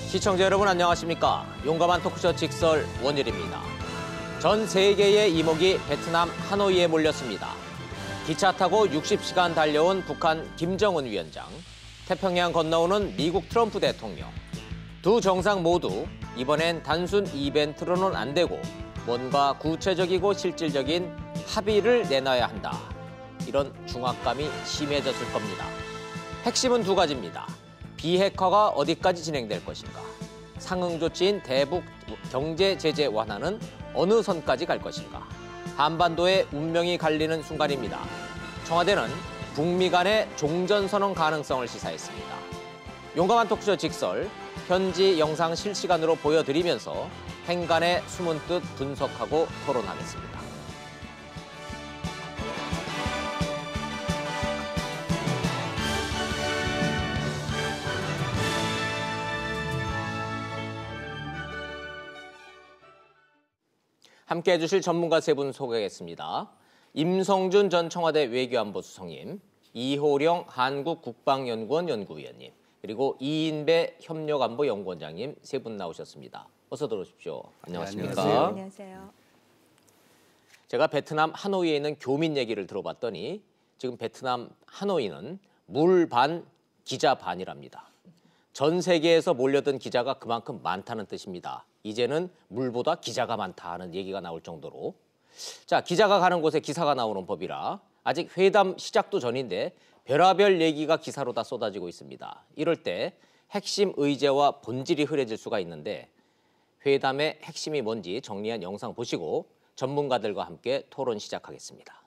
시청자 여러분 안녕하십니까? 용감한 토크쇼 직설 원일입니다. 전 세계의 이목이 베트남 하노이에 몰렸습니다. 기차 타고 60시간 달려온 북한 김정은 위원장, 태평양 건너오는 미국 트럼프 대통령. 두 정상 모두 이번엔 단순 이벤트로는 안 되고 뭔가 구체적이고 실질적인 합의를 내놔야 한다. 이런 중압감이 심해졌을 겁니다. 핵심은 두 가지입니다. 비핵화가 어디까지 진행될 것인가? 상응 조치인 대북 경제 제재 완화는 어느 선까지 갈 것인가? 한반도의 운명이 갈리는 순간입니다. 청와대는 북미 간의 종전선언 가능성을 시사했습니다. 용감한 토크쇼 직설, 현지 영상 실시간으로 보여드리면서 행간의 숨은 뜻 분석하고 토론하겠습니다. 함께해 주실 전문가 세 분 소개하겠습니다. 임성준 전 청와대 외교안보 수석님, 이호령 한국국방연구원 연구위원님, 그리고 이인배 협력안보 연구원장님 세 분 나오셨습니다. 어서 들어오십시오. 안녕하십니까? 네, 안녕하세요. 제가 베트남 하노이에 있는 교민 얘기를 들어봤더니 지금 베트남 하노이는 물 반, 기자 반이랍니다. 전 세계에서 몰려든 기자가 그만큼 많다는 뜻입니다. 이제는 물보다 기자가 많다는 얘기가 나올 정도로. 자, 기자가 가는 곳에 기사가 나오는 법이라 아직 회담 시작도 전인데 별하별 얘기가 기사로 다 쏟아지고 있습니다. 이럴 때 핵심 의제와 본질이 흐려질 수가 있는데 회담의 핵심이 뭔지 정리한 영상 보시고 전문가들과 함께 토론 시작하겠습니다.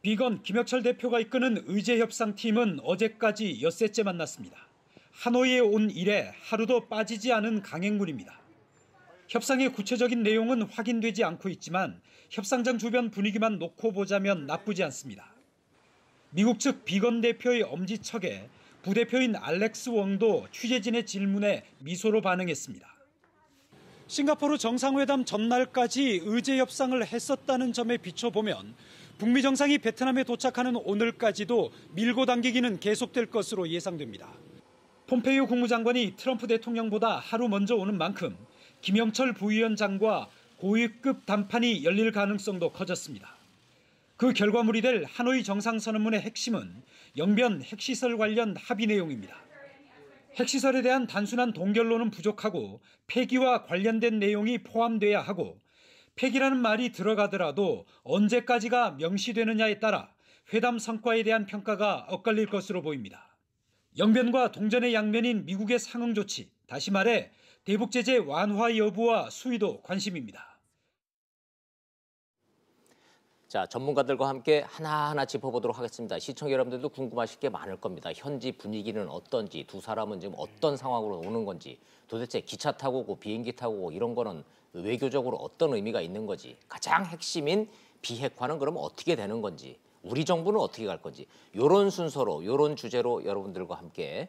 비건 김혁철 대표가 이끄는 의제협상팀은 어제까지 엿새째 만났습니다. 하노이에 온 이래 하루도 빠지지 않은 강행군입니다. 협상의 구체적인 내용은 확인되지 않고 있지만 협상장 주변 분위기만 놓고 보자면 나쁘지 않습니다. 미국 측 비건 대표의 엄지척에 부대표인 알렉스 웡도 취재진의 질문에 미소로 반응했습니다. 싱가포르 정상회담 전날까지 의제 협상을 했었다는 점에 비춰보면 북미 정상이 베트남에 도착하는 오늘까지도 밀고 당기기는 계속될 것으로 예상됩니다. 폼페이오 국무장관이 트럼프 대통령보다 하루 먼저 오는 만큼 김영철 부위원장과 고위급 담판이 열릴 가능성도 커졌습니다. 그 결과물이 될 하노이 정상선언문의 핵심은 영변 핵시설 관련 합의 내용입니다. 핵시설에 대한 단순한 동결로는 부족하고 폐기와 관련된 내용이 포함돼야 하고 폐기라는 말이 들어가더라도 언제까지가 명시되느냐에 따라 회담 성과에 대한 평가가 엇갈릴 것으로 보입니다. 영변과 동전의 양면인 미국의 상응 조치, 다시 말해 대북 제재 완화 여부와 수위도 관심입니다. 자, 전문가들과 함께 하나하나 짚어보도록 하겠습니다. 시청자 여러분들도 궁금하실 게 많을 겁니다. 현지 분위기는 어떤지, 두 사람은 지금 어떤 상황으로 오는 건지, 도대체 기차 타고 오고 비행기 타고 오고 이런 거는 외교적으로 어떤 의미가 있는 건지, 가장 핵심인 비핵화는 그럼 어떻게 되는 건지, 우리 정부는 어떻게 갈 건지, 이런 순서로, 이런 주제로 여러분들과 함께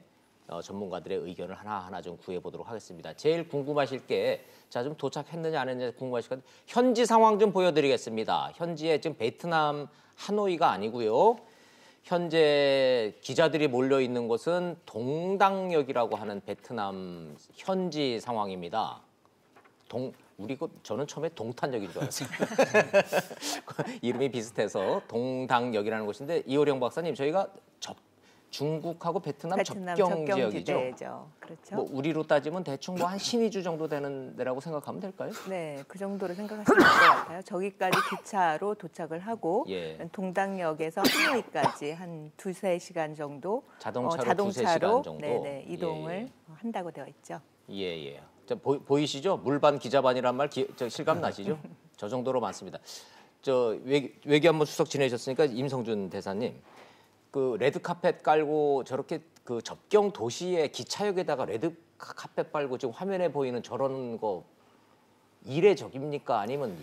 전문가들의 의견을 하나하나 좀 구해보도록 하겠습니다. 제일 궁금하실 게, 자, 좀 도착했느냐 안 했느냐 궁금하실 건데, 현지 상황 좀 보여드리겠습니다. 현지에 지금 베트남 하노이가 아니고요. 현재 기자들이 몰려 있는 곳은 동당역이라고 하는 베트남 현지 상황입니다. 저는 처음에 동탄역인 줄 알았어요. 이름이 비슷해서 동당역이라는 곳인데, 이호령 박사님, 저희가 중국하고 베트남 접경 지역이죠. 그렇죠. 뭐 우리로 따지면 대충 뭐 한 신의주 정도 되는 데라고 생각하면 될까요? 네, 그 정도로 생각하시면 될 것 같아요. 저기까지 기차로 도착을 하고 예. 동당역에서 하노이까지 한 2~3시간 정도 자동차로 2~3시간 정도 네네, 이동을 한다고 되어 있죠. 예. 보이시죠? 물반 기자반이란 말 실감 나시죠? 저 정도로 많습니다. 외교안보 수석 지내셨으니까 임성준 대사님, 그 레드카펫 깔고 저렇게 그 접경 도시의 기차역에다가 레드카펫 깔고 지금 화면에 보이는 저런 거 이례적입니까? 아니면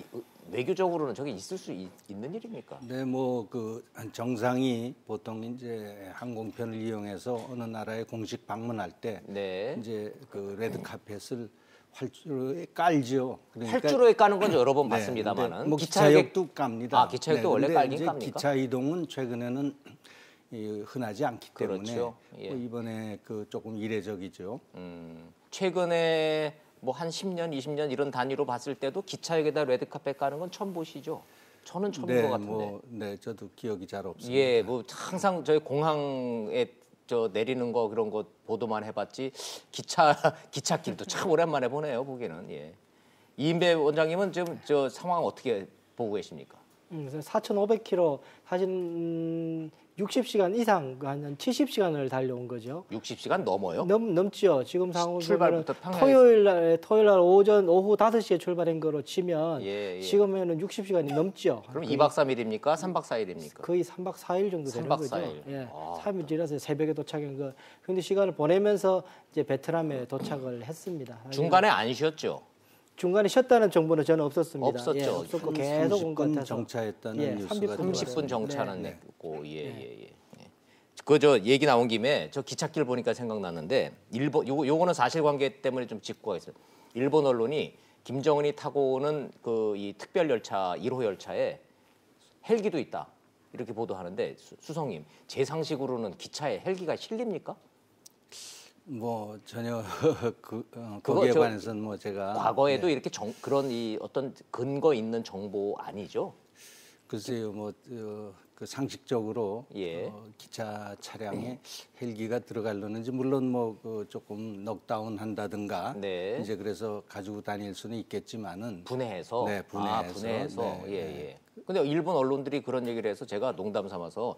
외교적으로는 저게 있을 수 있는 일입니까? 네, 뭐 그 정상이 보통 이제 항공편을 이용해서 어느 나라에 공식 방문할 때 네. 이제 그 레드카펫을 활주로에 깔죠. 그러니까 활주로에 까는 건 여러 번 봤습니다만은 뭐 기차역도 깝니다. 기차역도 원래 깔긴 이제 깝니까? 기차 이동은 최근에는 흔하지 않기 때문에 그렇죠. 예. 뭐 이번에 그 조금 이례적이죠. 최근에 뭐 한 10년, 20년 이런 단위로 봤을 때도 기차역에다 레드카펫 가는 건 처음 보시죠? 저는 처음인 것 같은데. 네, 저도 기억이 잘 없습니다. 예, 뭐 항상 저희 공항에 저 내리는 거 그런 거 보도만 해봤지 기찻길도 참 오랜만에 보네요. 보기는. 예. 이인배 원장님은 지금 저 상황 어떻게 보고 계십니까? 4,500km 사실 60시간 이상 한 70시간을 달려온 거죠. 60시간 넘어요? 넘지요. 지금 상황으로 출발부터 보면 토요일 날 오후 5시에 출발한 거로 치면 예, 예. 지금에는 60시간이 넘지요. 그럼 2박 3일입니까? 3박 4일입니까? 거의 3박 4일 정도 되는 3박 거죠. 4일. 예. 아. 3일 지나서 새벽에 도착한 거. 그런데 시간을 보내면서 이제 베트남에 도착을 했습니다. 중간에 안 쉬었죠? 중간에 쉬었다는 정보는 저는 없었습니다. 없었죠. 예, 없었고 계속 온 것 30분 같아서. 정차했다는 예, 뉴스가 30분 30분 네, 정차는 네. 냈고 예. 그저 얘기 나온 김에 저 기찻길 보니까 생각났는데 일본 요거는 사실관계 때문에 좀 짚고 가겠어요. 일본 언론이 김정은이 타고 오는 그 이 특별 열차 1호 열차에 헬기도 있다 이렇게 보도하는데 수성님 제 상식으로는 기차에 헬기가 실립니까? 뭐 전혀 그거 거기에 저 관해서는 뭐 제가 과거에도 이렇게 그런 이 어떤 근거 있는 정보 아니죠? 글쎄요, 그 상식적으로 예. 기차 차량에 헬기가 들어가려는지 물론 뭐그 조금 넉다운 한다든가 네. 이제 그래서 가지고 다닐 수는 있겠지만은 분해해서. 네, 분해해서. 분해해서. 네, 예. 근데 일본 언론들이 그런 얘기를 해서 제가 농담 삼아서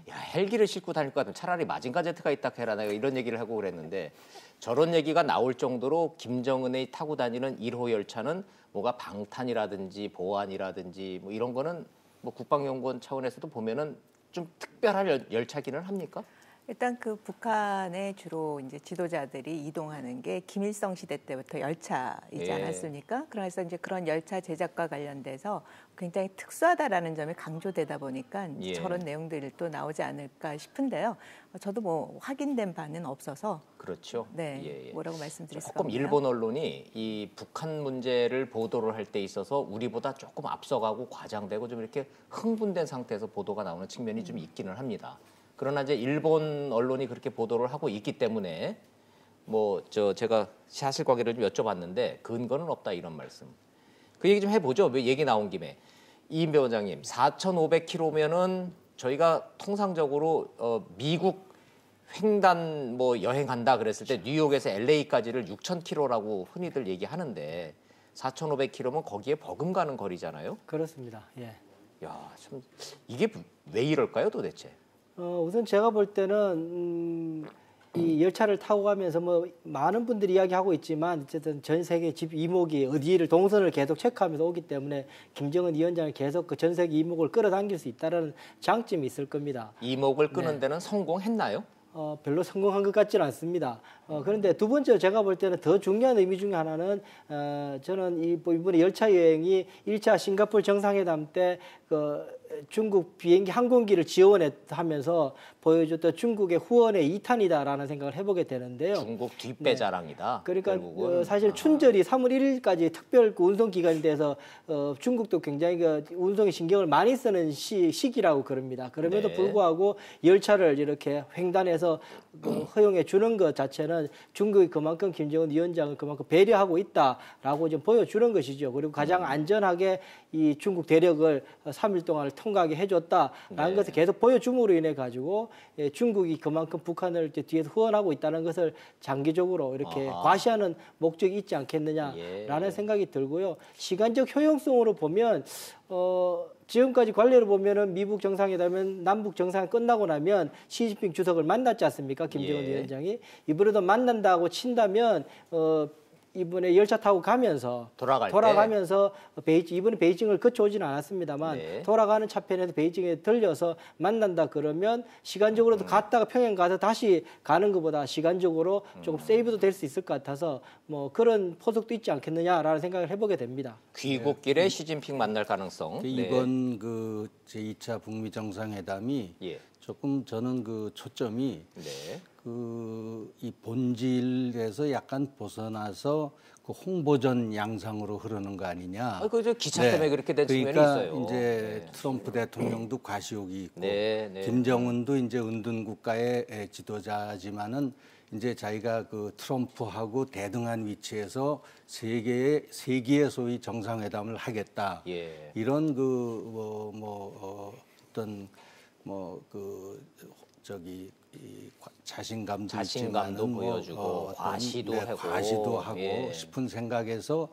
야 헬기를 싣고 다닐 것 같으면 차라리 마징가 제트가 있다 해라 내가 이런 얘기를 하고 그랬는데 저런 얘기가 나올 정도로 김정은이 타고 다니는 1호 열차는 뭐가 방탄이라든지 보안이라든지 뭐 이런 거는 뭐 국방연구원 차원에서도 보면은 좀 특별한 열차기는 합니까? 일단 그 북한의 주로 이제 지도자들이 이동하는 게 김일성 시대 때부터 열차이지 예. 않았습니까? 그래서 이제 그런 열차 제작과 관련돼서 굉장히 특수하다라는 점이 강조되다 보니까 예. 저런 내용들이 또 나오지 않을까 싶은데요. 저도 뭐 확인된 바는 없어서 그렇죠. 네, 예. 뭐라고 말씀드릴 수가 조금 없네요. 일본 언론이 이 북한 문제를 보도를 할 때 있어서 우리보다 조금 앞서가고 과장되고 좀 이렇게 흥분된 상태에서 보도가 나오는 측면이 좀 있기는 합니다. 그러나 이제 일본 언론이 그렇게 보도를 하고 있기 때문에 뭐 제가 사실관계를 좀 여쭤봤는데 근거는 없다 이런 말씀. 그 얘기 좀 해보죠. 얘기 나온 김에 이인배 원장님 4,500km면은 저희가 통상적으로 미국 횡단 뭐 여행 간다 그랬을 때 뉴욕에서 LA까지를 6,000km라고 흔히들 얘기하는데 4,500km면 거기에 버금가는 거리잖아요. 그렇습니다. 예. 야, 참 이게 왜 이럴까요, 도대체? 우선 제가 볼 때는 이 열차를 타고 가면서 뭐 많은 분들이 이야기하고 있지만 어쨌든 전 세계 집 이목이 어디를 동선을 계속 체크하면서 오기 때문에 김정은 위원장이 계속 그 전 세계 이목을 끌어당길 수 있다는 장점이 있을 겁니다. 이목을 끄는 데는 성공했나요? 별로 성공한 것 같지는 않습니다. 그런데 두 번째로 제가 볼 때는 더 중요한 의미 중에 하나는 저는 이번에 열차 여행이 1차 싱가포르 정상회담 때 중국 비행기 항공기를 지원하면서 보여줬던 중국의 후원의 2탄이다라는 생각을 해보게 되는데요. 중국 뒷배 자랑이다. 그러니까 결국은. 사실 춘절이 3월 1일까지 특별 운송 기간이 돼서 중국도 굉장히 운송에 신경을 많이 쓰는 시기라고 그럽니다. 그럼에도 네. 불구하고 열차를 이렇게 횡단해서 허용해 주는 것 자체는 중국이 그만큼 김정은 위원장을 그만큼 배려하고 있다라고 좀 보여주는 것이죠. 그리고 가장 안전하게 이 중국 대륙을 3일 동안 통과하게 해줬다라는 네. 것을 계속 보여줌으로 인해 가지고 중국이 그만큼 북한을 이제 뒤에서 후원하고 있다는 것을 장기적으로 이렇게 아하. 과시하는 목적이 있지 않겠느냐라는 생각이 들고요. 시간적 효용성으로 보면 지금까지 관례를 보면은 미국 정상회담은 남북 정상 끝나고 나면 시진핑 주석을 만났지 않습니까? 김정은 예. 위원장이 이번에도 만난다고 친다면 이번에 열차 타고 가면서 돌아가면서 이번에 베이징을 거쳐오지는 않았습니다만 네. 돌아가는 차편에서 베이징에 들려서 만난다 그러면 시간적으로도 갔다가 평양 가서 다시 가는 것보다 시간적으로 조금 세이브도 될 수 있을 것 같아서 뭐 그런 포석도 있지 않겠느냐라는 생각을 해보게 됩니다. 귀국길에 시진핑 만날 가능성. 네. 이번 그 제2차 북미 정상회담이 예. 조금 저는 그 초점이 네. 이 본질에서 약간 벗어나서 그 홍보전 양상으로 흐르는 거 아니냐. 그저 기차 때문에 그렇게 된 측면이 그러니까 있어요. 이제 네. 트럼프 대통령도 과시욕이 있고 네, 네. 김정은도 이제 은둔 국가의 지도자지만은 이제 자기가 그 트럼프하고 대등한 위치에서 세계의 소위 정상회담을 하겠다. 예. 이런 어떤 자신감도 자신감도 있지만은 보여주고 어떤, 과시도 과시도 하고 예. 싶은 생각에서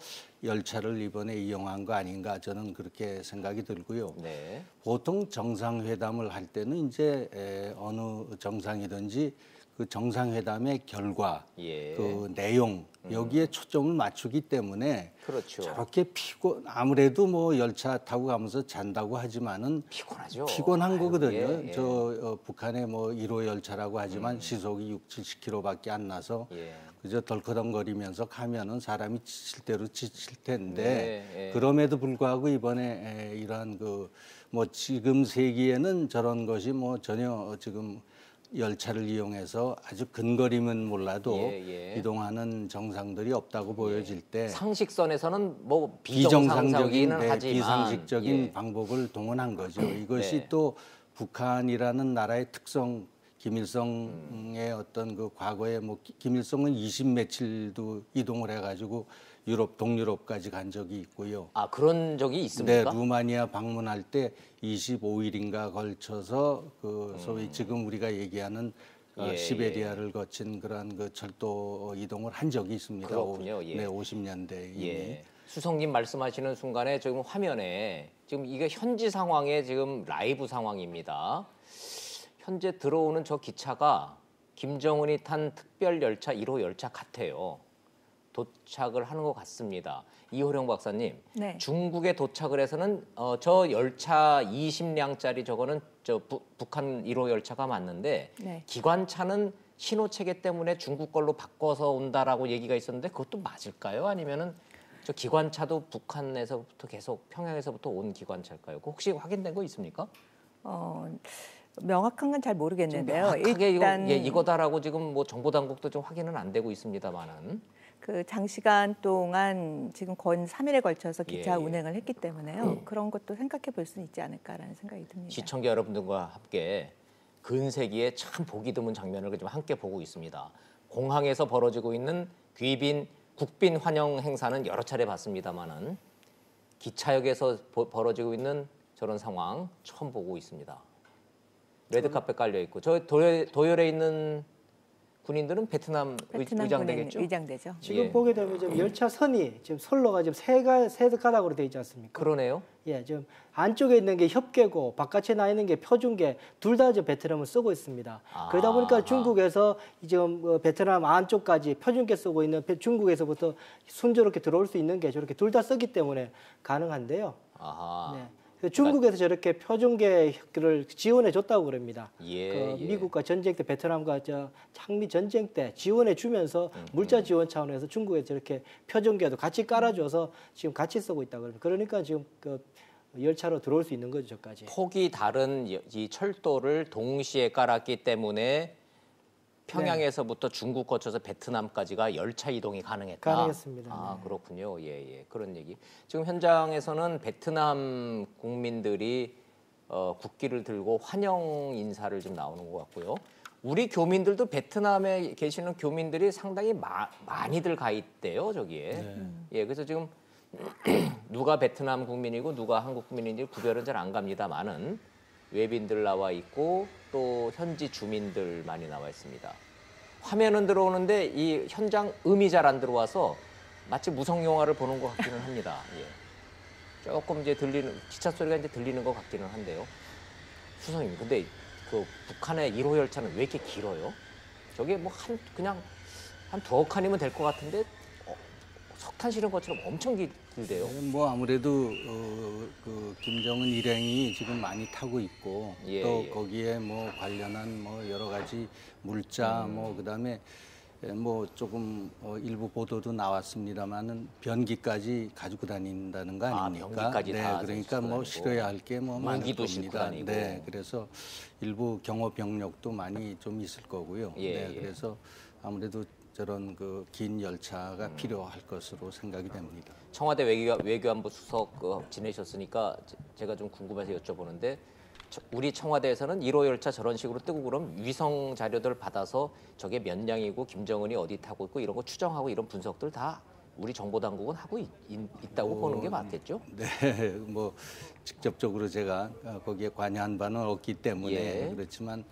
열차를 이번에 이용한 거 아닌가 저는 그렇게 생각이 들고요. 네. 보통 정상회담을 할 때는 이제 어느 정상이든지 그 정상회담의 결과, 예. 그 내용 여기에 초점을 맞추기 때문에 그렇죠. 저렇게 아무래도 뭐 열차 타고 가면서 잔다고 하지만은 피곤하죠. 피곤한 거거든요. 예, 예. 북한의 뭐 1호 열차라고 하지만 시속이 70km밖에 안 나서 예. 그저 덜커덩거리면서 가면은 사람이 지칠 대로 지칠 텐데 네, 예. 그럼에도 불구하고 이번에 이러한 뭐 지금 세기에는 저런 것이 뭐 전혀 지금 열차를 이용해서 아주 근거리면 몰라도 예, 예. 이동하는 정상들이 없다고 보여질 때 상식선에서는 뭐 비정상적인 비정상적이긴 하지만 비상식적인 예. 방법을 동원한 거죠. 이것이 네. 또 북한이라는 나라의 특성, 김일성의 어떤 그 과거에 뭐 김일성은 20며칠도 이동을 해가지고 동유럽까지 간 적이 있고요. 아 그런 적이 네, 있습니까? 루마니아 방문할 때 25일인가 걸쳐서 그 소위 지금 우리가 얘기하는 예, 시베리아를 거친 그러한 그 철도 이동을 한 적이 있습니다. 그렇군요. 예. 네, 50년대 이미. 예. 수석님 말씀하시는 순간에 지금 화면에 지금 이게 현지 상황의 지금 라이브 상황입니다. 현재 들어오는 저 기차가 김정은이 탄 특별 열차 1호 열차 같아요. 도착을 하는 것 같습니다. 이호령 박사님, 네. 중국에 도착을 해서는 저 열차 20량짜리 저거는 북한 1호 열차가 맞는데 네. 기관차는 신호 체계 때문에 중국 걸로 바꿔서 온다라고 얘기가 있었는데 그것도 맞을까요? 아니면은 저 기관차도 북한에서부터 계속 평양에서부터 온 기관차일까요? 혹시 확인된 거 있습니까? 명확한 건 잘 모르겠는데요. 명확하게 일단 이거다라고 지금 뭐 정보 당국도 좀 확인은 안 되고 있습니다만은. 그 장시간 동안 지금 건 3일에 걸쳐서 기차 예, 예. 운행을 했기 때문에요. 그런 것도 생각해 볼 수 있지 않을까라는 생각이 듭니다. 시청자 여러분들과 함께 근세기에 참 보기 드문 장면을 좀 함께 보고 있습니다. 공항에서 벌어지고 있는 국빈 환영 행사는 여러 차례 봤습니다만은 기차역에서 벌어지고 있는 저런 상황 처음 보고 있습니다. 레드카펫 깔려 있고 저 도열에 있는 군인들은 베트남 의장되겠죠? 의장되죠. 지금 예. 보게 되면 지금 열차 선이 지금 선로가 지금 세 가닥으로 되어 있지 않습니까? 그러네요. 예, 지금 안쪽에 있는 게 협계고 바깥에 나 있는 게 표준계 둘 다 베트남을 쓰고 있습니다. 그러다 보니까 중국에서 지금 베트남 안쪽까지 표준계 쓰고 있는 중국에서부터 순조롭게 들어올 수 있는 게 저렇게 둘 다 쓰기 때문에 가능한데요. 아하. 네. 중국에서 저렇게 표준계를 지원해 줬다고 그럽니다. 예, 예. 미국과 전쟁 때 베트남과 항미 전쟁 때 지원해 주면서 물자 지원 차원에서 중국에 저렇게 표준계도 같이 깔아줘서 지금 같이 쓰고 있다고 그럽니다. 그러니까 지금 그 열차로 들어올 수 있는 거죠, 저까지. 폭이 다른 이 철도를 동시에 깔았기 때문에 평양에서부터 중국 거쳐서 베트남까지가 열차 이동이 가능했다. 가능했습니다. 아, 네. 그렇군요. 예, 예. 그런 얘기. 지금 현장에서는 베트남 국민들이 국기를 들고 환영 인사를 좀 나오는 것 같고요. 우리 교민들도 베트남에 계시는 교민들이 상당히 많이들 가 있대요, 저기에. 예, 그래서 지금 누가 베트남 국민이고 누가 한국 국민인지 구별은 잘 안 갑니다만은 외빈들 나와 있고 또 현지 주민들 많이 나와 있습니다. 화면은 들어오는데 이 현장 음이 잘 안 들어와서 마치 무성 영화를 보는 것 같기는 합니다. 예. 조금 이제 기차 소리가 이제 들리는 것 같기는 한데요. 수석님, 근데 그 북한의 1호 열차는 왜 이렇게 길어요? 저게 뭐 그냥 한 두어 칸이면 될 것 같은데 석탄 실은 것처럼 엄청 길대요. 뭐 아무래도 그 김정은 일행이 지금 많이 타고 있고 예, 또 예. 거기에 뭐 관련한 뭐 여러 가지 물자 뭐 그다음에 뭐 조금 일부 보도도 나왔습니다만은 변기까지 가지고 다닌다는 거 아닙니까? 변기까지 다 그러니까 뭐 실어야 할 게 뭐 많을 무기도 싣고 겁니다. 다니고. 네, 그래서 일부 경호 병력도 많이 좀 있을 거고요. 예, 네, 예. 그래서 아무래도 저런 그 긴 열차가 필요할 것으로 생각이 됩니다. 청와대 외교안보 수석 지내셨으니까 제가 좀 궁금해서 여쭤보는데 우리 청와대에서는 1호 열차 저런 식으로 뜨고 그럼 위성 자료들 받아서 저게 몇 량이고 김정은이 어디 타고 있고 이런 거 추정하고 이런 분석들 다 우리 정보당국은 하고 있다고 보는 게 맞겠죠? 네, 뭐 직접적으로 제가 거기에 관여한 바는 없기 때문에 예. 그렇지만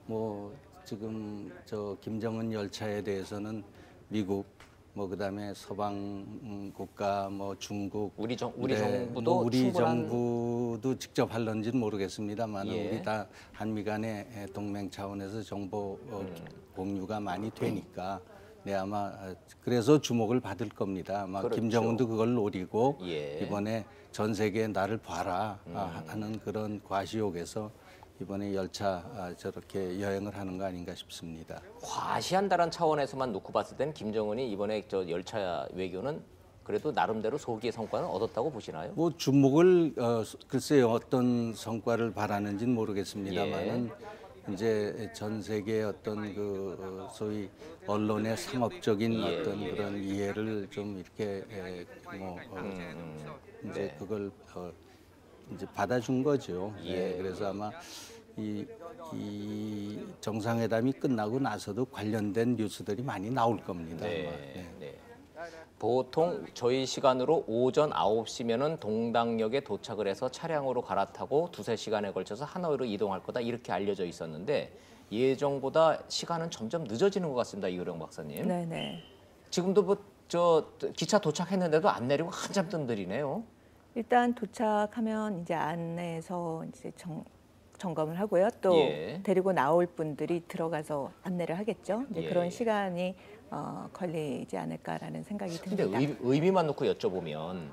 뭐 지금 저 김정은 열차에 대해서는 미국 뭐 그다음에 서방 국가 뭐 중국 우리 정부도 뭐 우리 충분한 정부도 직접 할런지는 모르겠습니다만 예. 우리 다 한미 간의 동맹 차원에서 정보 공유가 많이 되니까 네 아마 그래서 주목을 받을 겁니다. 아마 그렇죠. 김정은도 그걸 노리고 예. 이번에 전 세계에 나를 봐라 하는 그런 과시욕에서 이번에 열차 저렇게 여행을 하는 거 아닌가 싶습니다. 과시한다는 차원에서만 놓고 봤을 때는 김정은이 이번에 저 열차 외교는 그래도 나름대로 소기의 성과는 얻었다고 보시나요? 뭐 주목을 글쎄요 어떤 성과를 바라는지는 모르겠습니다만은 이제 전 세계의 어떤 그 소위 언론의 상업적인 어떤 그런 이해를 좀 이렇게 이제 그걸 이제 받아준 거죠. 네, 그래서 아마 이 정상회담이 끝나고 나서도 관련된 뉴스들이 많이 나올 겁니다. 아마. 네. 네. 보통 저희 시간으로 오전 9시면은 동당역에 도착을 해서 차량으로 갈아타고 2~3시간에 걸쳐서 하노이로 이동할 거다 이렇게 알려져 있었는데 예정보다 시간은 점점 늦어지는 것 같습니다. 이효령 박사님. 네네. 지금도 뭐 저 기차 도착했는데도 안 내리고 한참 뜬들이네요. 일단 도착하면 이제 안내에서 이제 점검을 하고요. 또 예. 데리고 나올 분들이 들어가서 안내를 하겠죠. 이제 예. 그런 시간이 걸리지 않을까라는 생각이 근데 듭니다. 의미만 놓고 여쭤보면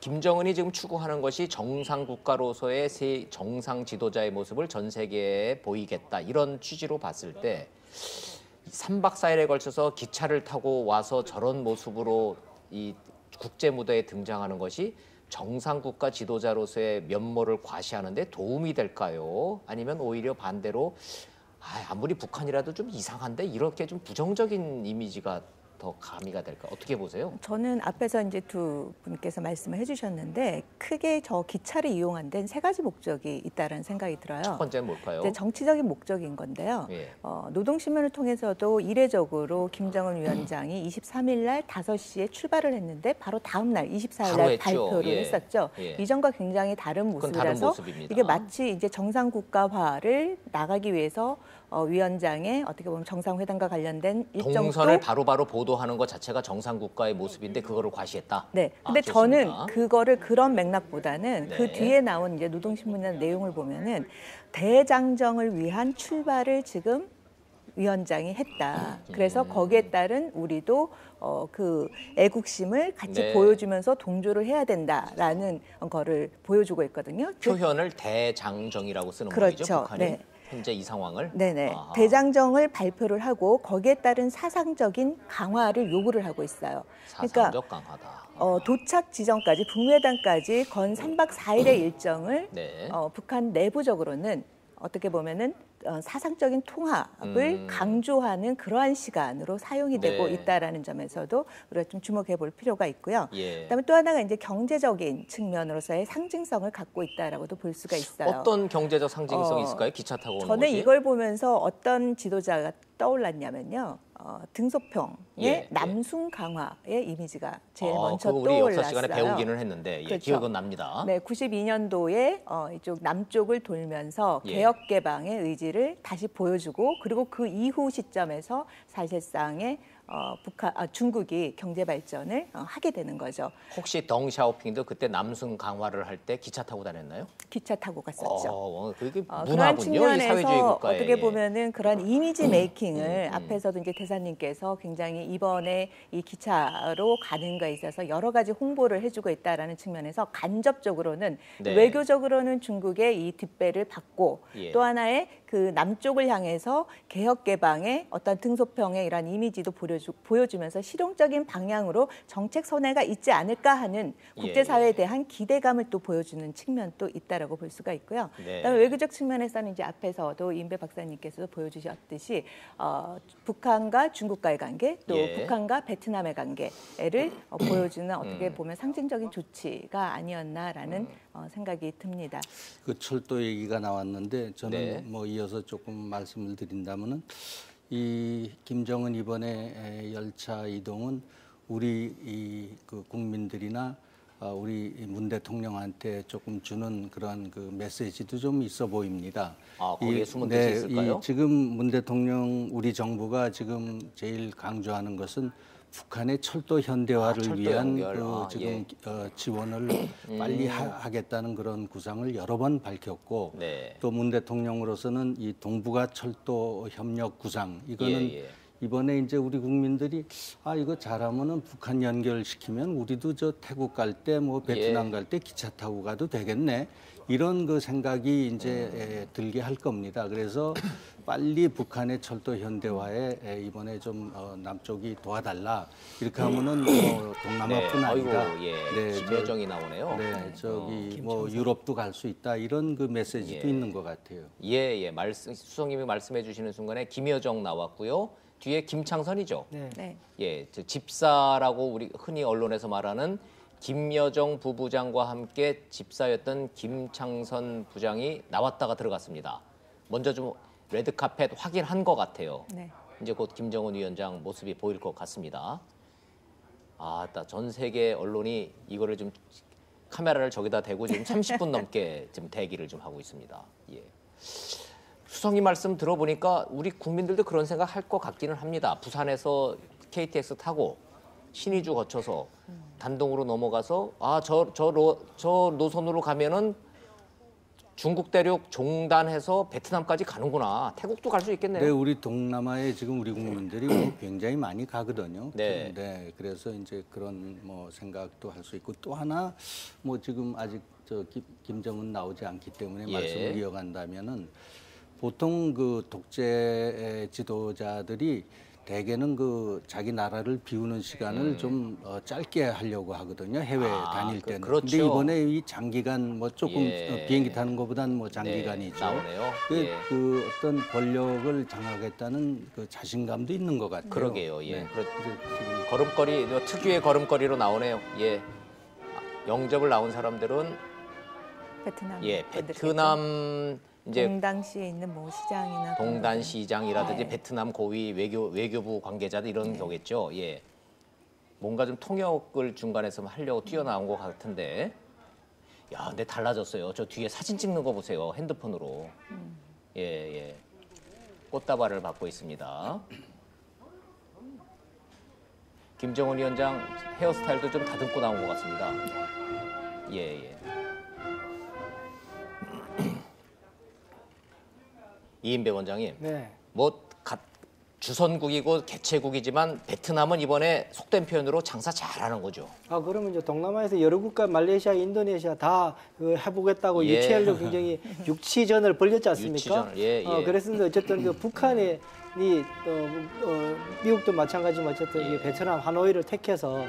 김정은이 지금 추구하는 것이 정상 국가로서의 새 정상 지도자의 모습을 전 세계에 보이겠다 이런 취지로 봤을 때 3박 4일에 걸쳐서 기차를 타고 와서 저런 모습으로 이 국제 무대에 등장하는 것이 정상 국가 지도자로서의 면모를 과시하는 데 도움이 될까요? 아니면 오히려 반대로 아무리 북한이라도 좀 이상한데 이렇게 좀 부정적인 이미지가 더 가미가 될까? 어떻게 보세요? 저는 앞에서 이제 두 분께서 말씀을 해주셨는데 크게 저 기차를 이용한 데는 세 가지 목적이 있다는 생각이 들어요. 첫 번째는 뭘까요? 이제 정치적인 목적인 건데요. 예. 노동신문을 통해서도 이례적으로 김정은 위원장이 23일 날 5시에 출발을 했는데 바로 다음 날 24일 바로 날 했죠. 발표를 예. 했었죠. 예. 이전과 굉장히 다른 그건 다른 모습이라서 모습입니다. 이게 마치 이제 정상 국가화를 나가기 위해서 위원장의 어떻게 보면 정상회담과 관련된 일정도 동선을 바로바로 보도하는 것 자체가 정상 국가의 모습인데 그거를 과시했다. 네. 근데 좋습니다. 저는 그거를 그런 맥락보다는 네. 그 뒤에 나온 이제 노동신문의 내용을 보면은 대장정을 위한 출발을 지금 위원장이 했다. 그래서 거기에 따른 우리도 그 애국심을 같이 네. 보여주면서 동조를 해야 된다라는 거를 보여주고 있거든요. 표현을 대장정이라고 쓰는 그렇죠. 거죠. 북한이 네. 현재 이 상황을. 네네. 아하. 대장정을 발표를 하고 거기에 따른 사상적인 강화를 요구를 하고 있어요. 그러니까 사상적 강화다. 도착 지점까지 북매단까지 건 3박 4일의 일정을 네. 북한 내부적으로는 어떻게 보면은 사상적인 통합을 강조하는 그러한 시간으로 사용이 되고 네. 있다라는 점에서도 우리가 좀 주목해 볼 필요가 있고요. 예. 그다음에 또 하나가 이제 경제적인 측면으로서의 상징성을 갖고 있다라고도 볼 수가 있어요. 어떤 경제적 상징성이 있을까요? 기차 타고 오는 저는 것이? 이걸 보면서 어떤 지도자가 떠올랐냐면요. 등소평의 예, 남순 강화의 이미지가 제일 그거 먼저 우리 떠올랐어요. 역사 시간에 배우기는 했는데 예, 그렇죠. 기억은 납니다. 네, 92년도에 이쪽 남쪽을 돌면서 예. 개혁 개방의 의지를 다시 보여주고 그리고 그 이후 시점에서 사실상의 중국이 경제 발전을 하게 되는 거죠. 혹시 덩샤오핑도 그때 남순 강화를 할 때 기차 타고 다녔나요? 기차 타고 갔었죠. 그게 그런 문화군요. 이 사회주의 측면에서 국가에. 어떻게 보면은 그런 이미지 메이킹을 앞에서도 이제 대사님께서 굉장히 이번에 이 기차로 가는 거에 있어서 여러 가지 홍보를 해주고 있다라는 측면에서 간접적으로는 네. 외교적으로는 중국의 이 뒷배를 받고 예. 또 하나의 그 그 남쪽을 향해서 개혁 개방의 어떤 등소평의 이런 이미지도 보여주면서 실용적인 방향으로 정책 선회가 있지 않을까 하는 국제사회에 대한 기대감을 또 보여주는 측면도 있다라고 볼 수가 있고요. 네. 그다음에 외교적 측면에서는 이제 앞에서도 임배 박사님께서도 보여주셨듯이 북한과 중국과의 관계, 또 북한과 베트남의 관계를 보여주는 어떻게 보면 상징적인 조치가 아니었나라는 생각이 듭니다. 그 철도 얘기가 나왔는데 저는 뭐 이어서 조금 말씀을 드린다면은 이 김정은 이번에 열차 이동은 우리 그 국민들이나 우리 문 대통령한테 조금 주는 그런 그 메시지도 좀 있어 보입니다. 아, 거기에 숨은 뜻이 있을까요? 지금 문 대통령 우리 정부가 지금 제일 강조하는 것은 북한의 철도 현대화를 철도 위한 연결. 지금 지원을 빨리 하겠다는 그런 구상을 여러 번 밝혔고 또 문 대통령으로서는 이 동북아 철도 협력 구상 이거는 이번에 이제 우리 국민들이 이거 잘하면은 북한 연결시키면 우리도 저 태국 갈 때 뭐 베트남 갈 때 기차 타고 가도 되겠네. 이런 그 생각이 이제 들게 할 겁니다. 그래서 빨리 북한의 철도 현대화에 이번에 좀 남쪽이 도와달라. 이렇게 하면은 동남아뿐 아니라 김여정이 나오네요. 네, 저기 뭐 유럽도 갈 수 있다. 이런 그 메시지도 있는 것 같아요. 수석님이 말씀해 주시는 순간에 김여정 나왔고요. 뒤에 김창선이죠. 네. 예, 저 집사라고 우리 흔히 언론에서 말하는 김여정 부부장과 함께 집사였던 김창선 부장이 나왔다가 들어갔습니다. 먼저 좀 레드카펫 확인한 것 같아요. 네. 이제 곧 김정은 위원장 모습이 보일 것 같습니다. 전 세계 언론이 이거를 좀 카메라를 저기다 대고 지금 30분 넘게 지금 대기를 좀 하고 있습니다. 예. 수석님 말씀 들어보니까 우리 국민들도 그런 생각 할 것 같기는 합니다. 부산에서 KTX 타고 신의주 거쳐서 단동으로 넘어가서 저 노선으로 가면은 중국 대륙 종단해서 베트남까지 가는구나. 태국도 갈 수 있겠네요. 네, 우리 동남아에 지금 우리 국민들이 굉장히 많이 가거든요. 네. 그래서 이제 그런 뭐 생각도 할 수 있고 또 하나 뭐 지금 아직 김정은 나오지 않기 때문에 말씀을 이어간다면은 보통 그 독재 지도자들이 대개는 그 자기 나라를 비우는 시간을 좀 짧게 하려고 하거든요. 해외 다닐 때는. 그렇죠. 근데 이번에 이 장기간 뭐 조금 비행기 타는 것보다는 뭐 장기간이죠. 나오네요. 그 어떤 권력을 장악했다는 그 자신감도 있는 것 같아요. 그러게요. 네. 지금 걸음걸이 특유의 걸음걸이로 나오네요. 영접을 나온 사람들은 베트남. 베트남 이제 동당시에 있는 뭐 시장이나 동단 시장이라든지 베트남 고위 외교부 관계자들 이런 거겠죠. 예. 뭔가 좀 통역을 중간에서 하려고 뛰어나온 것 같은데, 근데 달라졌어요. 저 뒤에 사진 찍는 거 보세요. 핸드폰으로. 꽃다발을 받고 있습니다. 김정은 위원장 헤어스타일도 좀 다듬고 나온 것 같습니다. 이인배 원장님, 주선국이고 개최국이지만 베트남은 이번에 속된 표현으로 장사 잘하는 거죠. 그러면 이제 동남아에서 여러 국가, 말레이시아, 인도네시아 다 해보겠다고 유치하려고 굉장히 육치전을 벌였지 않습니까? 그랬는데 어쨌든 그 북한이 미국도 마찬가지지만 어쨌든 베트남 하노이를 택해서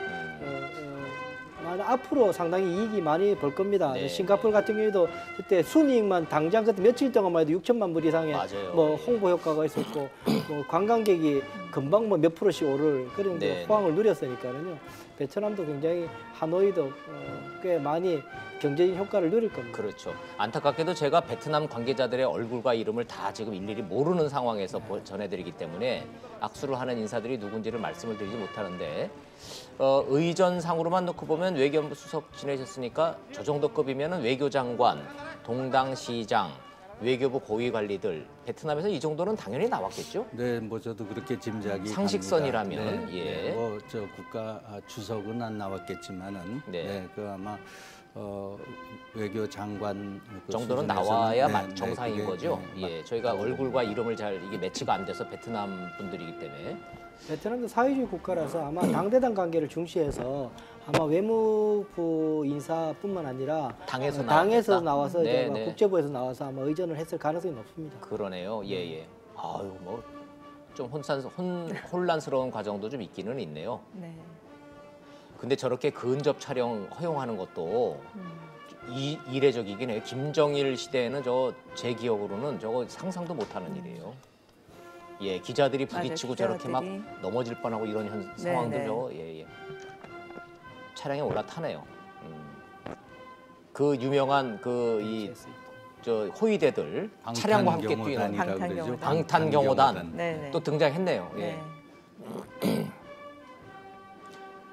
앞으로 상당히 이익이 많이 벌 겁니다. 싱가포르 같은 경우에도 그때 순이익만 당장 그때 며칠 동안만 해도 6천만 불 이상의 뭐 홍보 효과가 있었고 뭐 관광객이 금방 뭐 몇 프로씩 오를 그런 호황을 누렸으니까요. 베트남도 굉장히 하노이도 꽤 많이 경제적 효과를 누릴 겁니다. 그렇죠. 안타깝게도 제가 베트남 관계자들의 얼굴과 이름을 다 지금 일일이 모르는 상황에서 전해드리기 때문에 악수를 하는 인사들이 누군지를 말씀을 드리지 못하는데 의전상으로만 놓고 보면 외교부 수석 지내셨으니까 저 정도 급이면 외교장관, 동당시장, 외교부 고위 관리들 베트남에서 이 정도는 당연히 나왔겠죠? 네, 뭐 저도 그렇게 짐작이 상식선이라면 뭐 저 국가 주석은 안 나왔겠지만은 그 아마 외교 장관 정도는 나와야 정상인 거죠. 저희가 얼굴과 이름을 잘 이게 매치가 안 돼서 베트남 분들이기 때문에 베트남도 사회주의 국가라서 아마 당대당 관계를 중시해서 아마 외무부 인사뿐만 아니라 당에서 나와서 네, 이제 네. 국제부에서 나와서 아마 의전을 했을 가능성이 높습니다. 그러네요. 예예. 아유 뭐 좀 혼란스러운 과정도 좀 있기는 있네요. 네. 근데 저렇게 근접 촬영 허용하는 것도 이례적이긴 해요. 김정일 시대에는 제 기억으로는 저거 상상도 못하는 일이에요. 예, 기자들이 부딪히고 맞아요, 저렇게 막 기자들이. 넘어질 뻔하고 이런 네, 상황도 네. 예예. 차량에 올라타네요. 그 유명한 저 호위대들 차량과 함께 뛰는 방탄경호단이라고 그러죠. 방탄경호단 네. 또 등장했네요. 예. 네.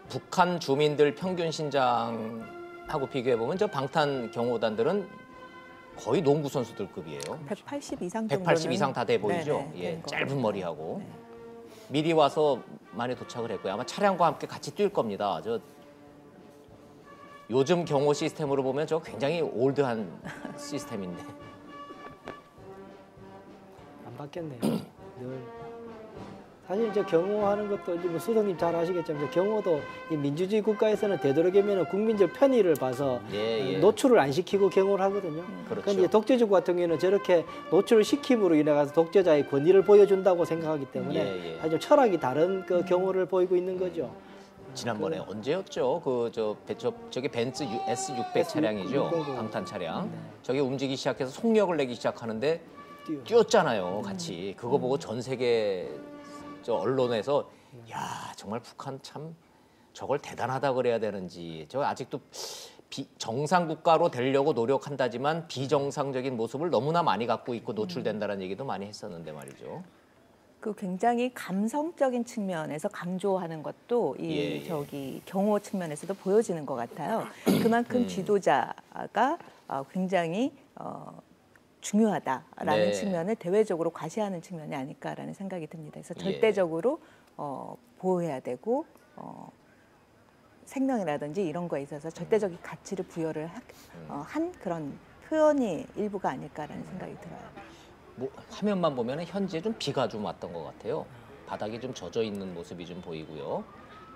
북한 주민들 평균 신장하고 비교해 보면 저 방탄경호단들은 거의 농구 선수들급이에요. 180 이상 정도는 180 이상 다 돼 보이죠. 네네, 예, 되는 것 짧은 같아요. 머리하고 네. 미리 와서 많이 도착을 했고요. 아마 차량과 함께 같이 뛸 겁니다. 요즘 경호 시스템으로 보면 저 굉장히 올드한 시스템인데. 안 바뀌었네요. 늘 사실 이제 경호하는 것도 이제 뭐 수석님 잘 아시겠지만 이제 경호도 이 민주주의 국가에서는 되도록이면 국민적 편의를 봐서 예. 노출을 안 시키고 경호를 하거든요. 그렇죠. 그런데 이제 독재적 같은 경우는 저렇게 노출을 시킴으로 인해 가서 독재자의 권위를 보여준다고 생각하기 때문에 예. 아주 철학이 다른 그 경호를 보이고 있는 거죠. 지난번에 언제였죠? 저게 벤츠 S600 차량이죠. 600. 방탄 차량. 네. 저게 움직이기 시작해서 속력을 내기 시작하는데 띄워. 뛰었잖아요, 같이. 그거 보고 전 세계 저 언론에서 야 정말 북한 참 저걸 대단하다 그래야 되는지 저 아직도 정상 국가로 되려고 노력한다지만 비정상적인 모습을 너무나 많이 갖고 있고 노출된다는 얘기도 많이 했었는데 말이죠. 그 굉장히 감성적인 측면에서 강조하는 것도 예. 경호 측면에서도 보여지는 것 같아요. 그만큼 지도자가 굉장히 중요하다라는 네. 측면을 대외적으로 과시하는 측면이 아닐까라는 생각이 듭니다. 그래서 예. 절대적으로 보호해야 되고 생명이라든지 이런 거에 있어서 절대적인 가치를 부여를 한 그런 표현이 일부가 아닐까라는 생각이 들어요. 뭐 화면만 보면 현재 좀 비가 좀 왔던 것 같아요. 바닥이 좀 젖어 있는 모습이 좀 보이고요.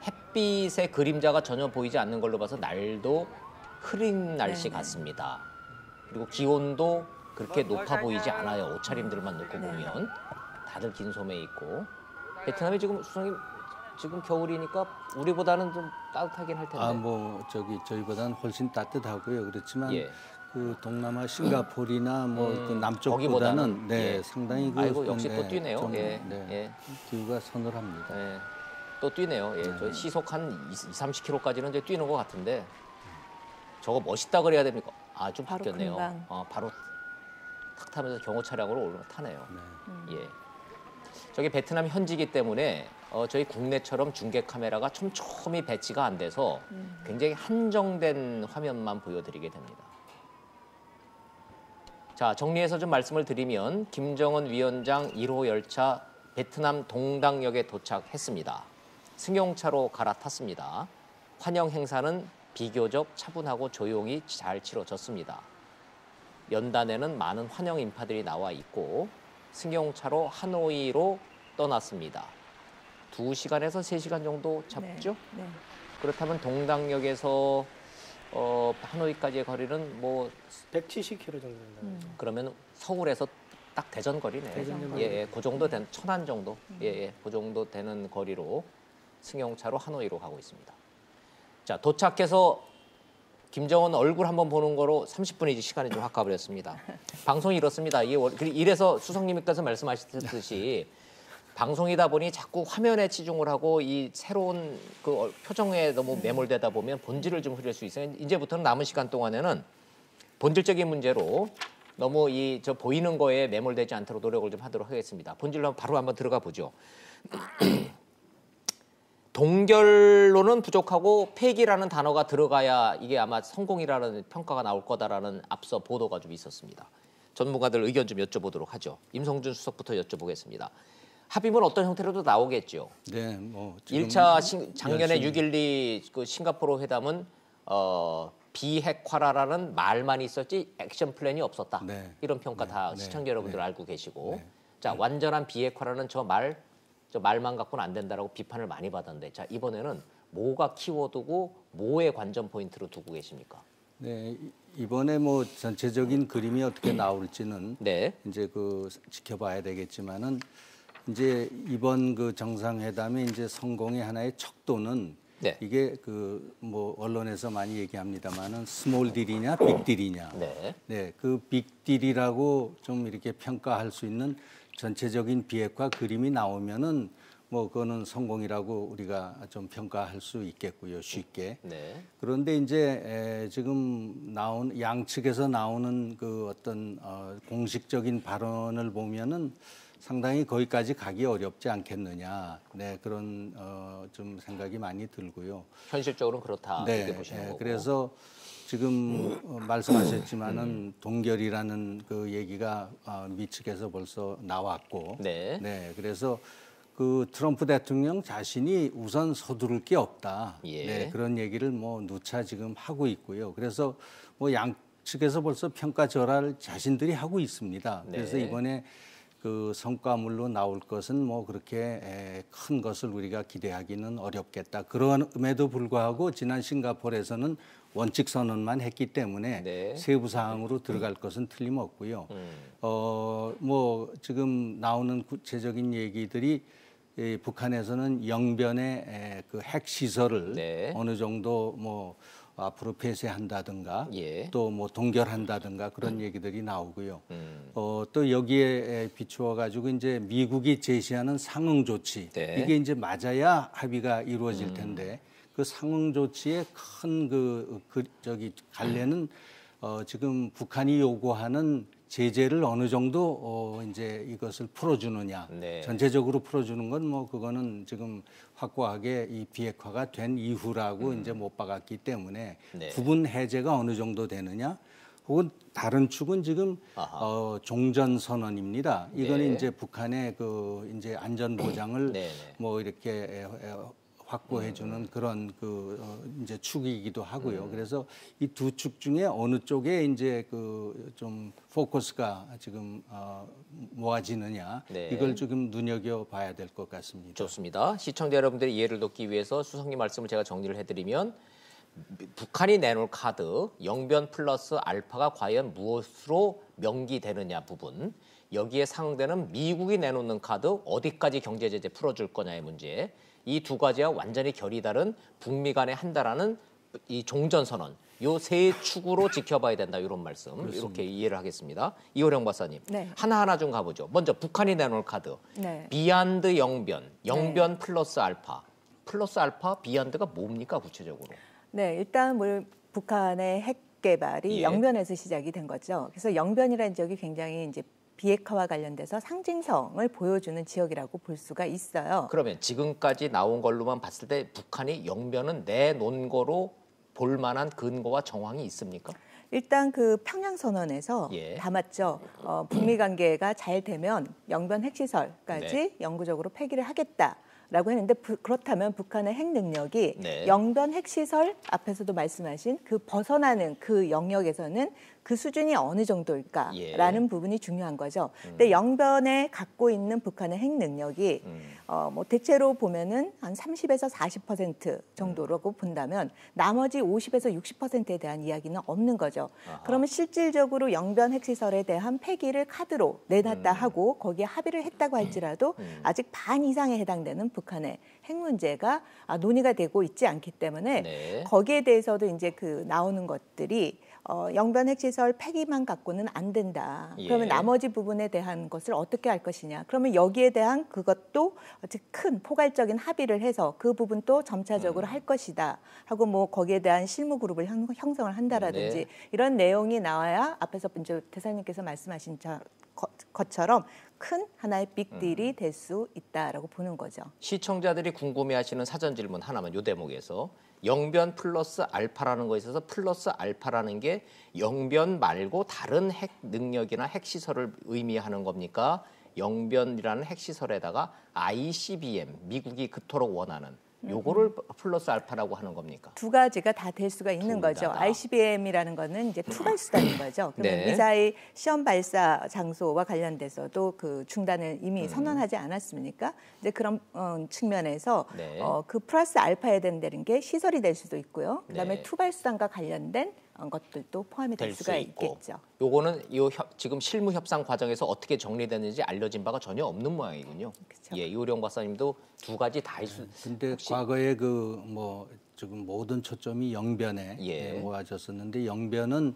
햇빛의 그림자가 전혀 보이지 않는 걸로 봐서 날도 흐린 날씨 네네. 같습니다. 그리고 기온도 그렇게 높아 보이지 않아요. 옷차림들만 놓고 네. 보면 다들 긴 소매에 있고 베트남이 지금 수성님 지금 겨울이니까 우리보다는 좀 따뜻하긴 할 텐데. 저희보다는 훨씬 따뜻하고요. 그렇지만 예. 그 동남아 싱가포르나 그 남쪽보다는 거기보다는, 네, 예. 상당히 아이고 역시 또 뛰네요. 좀, 예. 네, 예. 기후가 서늘합니다. 예. 또 뛰네요. 예. 저 시속 한 30km까지는 이제 뛰는 것 같은데 저거 멋있다 그래야 됩니까? 아, 좀 바로 바뀌었네요. 금방. 바로 탁 타면서 경호 차량으로 타네요. 네. 예. 저게 베트남 현지이기 때문에 저희 국내처럼 중계 카메라가 촘촘히 배치가 안 돼서 굉장히 한정된 화면만 보여드리게 됩니다. 자, 정리해서 좀 말씀을 드리면 김정은 위원장 1호 열차 베트남 동당역에 도착했습니다. 승용차로 갈아탔습니다. 환영 행사는 비교적 차분하고 조용히 잘 치러졌습니다. 연단에는 많은 환영 인파들이 나와 있고 승용차로 하노이로 떠났습니다. 2시간에서 3시간 정도 잡죠? 네. 그렇다면 동당역에서 하노이까지의 거리는 뭐 170km 정도 된다. 그러면 서울에서 딱 대전 거리네요. 대전 정도. 예, 그 정도 된 천안 정도. 예, 그 정도 되는 거리로 승용차로 하노이로 가고 있습니다. 자, 도착해서 김정은 얼굴 한번 보는 거로 30분이지 시간이 좀 아까버렸습니다. 방송이 이렇습니다. 이래서 수석님께서 말씀하셨듯이 방송이다 보니 자꾸 화면에 치중을 하고 이 새로운 그 표정에 너무 매몰되다 보면 본질을 좀 흐릴 수 있어요. 이제부터는 남은 시간 동안에는 본질적인 문제로 너무 저 보이는 거에 매몰되지 않도록 노력을 좀 하도록 하겠습니다. 본질로 바로 한번 들어가 보죠. 동결로는 부족하고 폐기라는 단어가 들어가야 이게 아마 성공이라는 평가가 나올 거다라는 앞서 보도가 좀 있었습니다. 전문가들 의견 좀 여쭤보도록 하죠. 임성준 수석부터 여쭤보겠습니다. 합의문 어떤 형태로도 나오겠죠. 네, 뭐 지금 1차 작년에 열심히 6.12 그 싱가포르 회담은 비핵화라는 말만 있었지 액션 플랜이 없었다. 네. 이런 평가 다 네. 시청자 여러분들 알고 계시고. 네. 자, 완전한 비핵화라는 저 말 저 말만 갖고는 안 된다라고 비판을 많이 받았는데, 자 이번에는 뭐가 키워드고 뭐의 관전 포인트로 두고 계십니까? 네, 이번에 뭐 전체적인 그림이 어떻게 나올지는 네. 이제 그 지켜봐야 되겠지만은 이제 이번 그 정상회담의 이제 성공의 하나의 척도는 네. 이게 그 뭐 언론에서 많이 얘기합니다만은 스몰 딜이냐 빅 딜이냐. 네. 네, 그 빅 딜이라고 좀 이렇게 평가할 수 있는 전체적인 비핵화 그림이 나오면은 뭐 그거는 성공이라고 우리가 좀 평가할 수 있겠고요, 쉽게. 네. 그런데 이제 지금 나온 양측에서 나오는 그 어떤 공식적인 발언을 보면은 상당히 거기까지 가기 어렵지 않겠느냐. 네, 그런 좀 생각이 많이 들고요. 현실적으로는 그렇다 네, 이렇게 보시는 거고. 그래서 지금 말씀하셨지만은 동결이라는 그 얘기가 미 측에서 벌써 나왔고, 네. 네, 그래서 그 트럼프 대통령 자신이 우선 서두를 게 없다. 예. 네, 그런 얘기를 뭐 누차 지금 하고 있고요. 그래서 뭐 양측에서 벌써 평가절하를 자신들이 하고 있습니다. 그래서 네. 이번에 그 성과물로 나올 것은 뭐 그렇게 큰 것을 우리가 기대하기는 어렵겠다. 그럼에도 불구하고 지난 싱가포르에서는 원칙 선언만 했기 때문에 네. 세부 사항으로 들어갈 것은 틀림없고요. 뭐 지금 나오는 구체적인 얘기들이 북한에서는 영변의 그 핵 시설을 네. 어느 정도 뭐 앞으로 폐쇄한다든가 예. 또 뭐 동결한다든가 그런 얘기들이 나오고요. 또 여기에 비추어 가지고 이제 미국이 제시하는 상응 조치 네. 이게 이제 맞아야 합의가 이루어질 텐데 그 상응 조치의 큰 저기 갈래는 지금 북한이 요구하는 제재를 어느 정도 이제 이것을 풀어주느냐. 네. 전체적으로 풀어주는 건 뭐 그거는 지금 확고하게 이 비핵화가 된 이후라고 이제 못 박았기 때문에 네. 부분 해제가 어느 정도 되느냐. 혹은 다른 축은 지금 종전 선언입니다. 이거는 네. 이제 북한의 그 이제 안전 보장을 네, 네. 뭐 이렇게 확보해주는 그런 그 이제 축이기도 하고요. 그래서 이 두 축 중에 어느 쪽에 이제 그 좀 포커스가 지금 모아지느냐 네. 이걸 조금 눈여겨 봐야 될 것 같습니다. 좋습니다. 시청자 여러분들의 이해를 돕기 위해서 수석님 말씀을 제가 정리를 해드리면 북한이 내놓을 카드 영변 플러스 알파가 과연 무엇으로 명기되느냐 부분, 여기에 상응되는 미국이 내놓는 카드 어디까지 경제 제재 풀어줄 거냐의 문제, 이 두 가지와 완전히 결이 다른 북미 간에 한다라는 이 종전 선언, 요 세 축으로 지켜봐야 된다, 이런 말씀. 그렇습니다. 이렇게 이해를 하겠습니다. 이호령 박사님, 네. 하나하나 좀 가보죠. 먼저 북한이 내놓을 카드, 네. 비안드 영변 플러스 알파, 비안드가 뭡니까 구체적으로? 네, 일단 뭐 북한의 핵 개발이 예. 영변에서 시작이 된 거죠. 그래서 영변이라는 지역이 굉장히 이제 비핵화와 관련돼서 상징성을 보여주는 지역이라고 볼 수가 있어요. 그러면 지금까지 나온 걸로만 봤을 때 북한이 영변은 내놓은 거로 볼 만한 근거와 정황이 있습니까? 일단 그 평양 선언에서 예. 담았죠. 북미 관계가 잘 되면 영변 핵시설까지 네. 영구적으로 폐기를 하겠다라고 했는데 그렇다면 북한의 핵 능력이 네. 영변 핵시설 앞에서도 말씀하신 그 벗어나는 그 영역에서는 그 수준이 어느 정도일까라는 예. 부분이 중요한 거죠. 근데 영변에 갖고 있는 북한의 핵 능력이 뭐 대체로 보면은 한 30에서 40% 정도라고 본다면 나머지 50에서 60%에 대한 이야기는 없는 거죠. 아하. 그러면 실질적으로 영변 핵시설에 대한 폐기를 카드로 내놨다 하고 거기에 합의를 했다고 할지라도 아직 반 이상에 해당되는 북한의 핵 문제가 논의가 되고 있지 않기 때문에 네. 거기에 대해서도 이제 그 나오는 것들이 영변 핵시설 폐기만 갖고는 안 된다. 예. 그러면 나머지 부분에 대한 것을 어떻게 할 것이냐. 그러면 여기에 대한 그것도 아주 큰 포괄적인 합의를 해서 그 부분도 점차적으로 할 것이다 하고 뭐 거기에 대한 실무 그룹을 형성을 한다라든지 네. 이런 내용이 나와야 앞에서 이제 대사님께서 말씀하신 것처럼 큰 하나의 빅딜이 될 수 있다라고 보는 거죠. 시청자들이 궁금해하시는 사전 질문 하나만 요 대목에서, 영변 플러스 알파라는 거에 있어서 플러스 알파라는 게 영변 말고 다른 핵 능력이나 핵 시설을 의미하는 겁니까? 영변이라는 핵 시설에다가 ICBM, 미국이 그토록 원하는 요거를 플러스 알파라고 하는 겁니까? 두 가지가 다 될 수가 있는 둘 거죠. 다다. ICBM이라는 거는 이제 투발 수단인 거죠. 그러면 네. 미사일 시험 발사 장소와 관련돼서도 그 중단을 이미 선언하지 않았습니까? 이제 그런 측면에서 네. 그 플러스 알파에 된다는 게 시설이 될 수도 있고요. 그다음에 네. 투발 수단과 관련된 것들도 포함이 될 될 수가 수 있고. 있겠죠. 요거는 지금 실무 협상 과정에서 어떻게 정리되는지 알려진 바가 전혀 없는 모양이군요. 그쵸. 예, 이호령 박사님도 두 가지 다 있을 근데 과거에 그 뭐 지금 모든 초점이 영변에 예. 모아졌었는데 영변은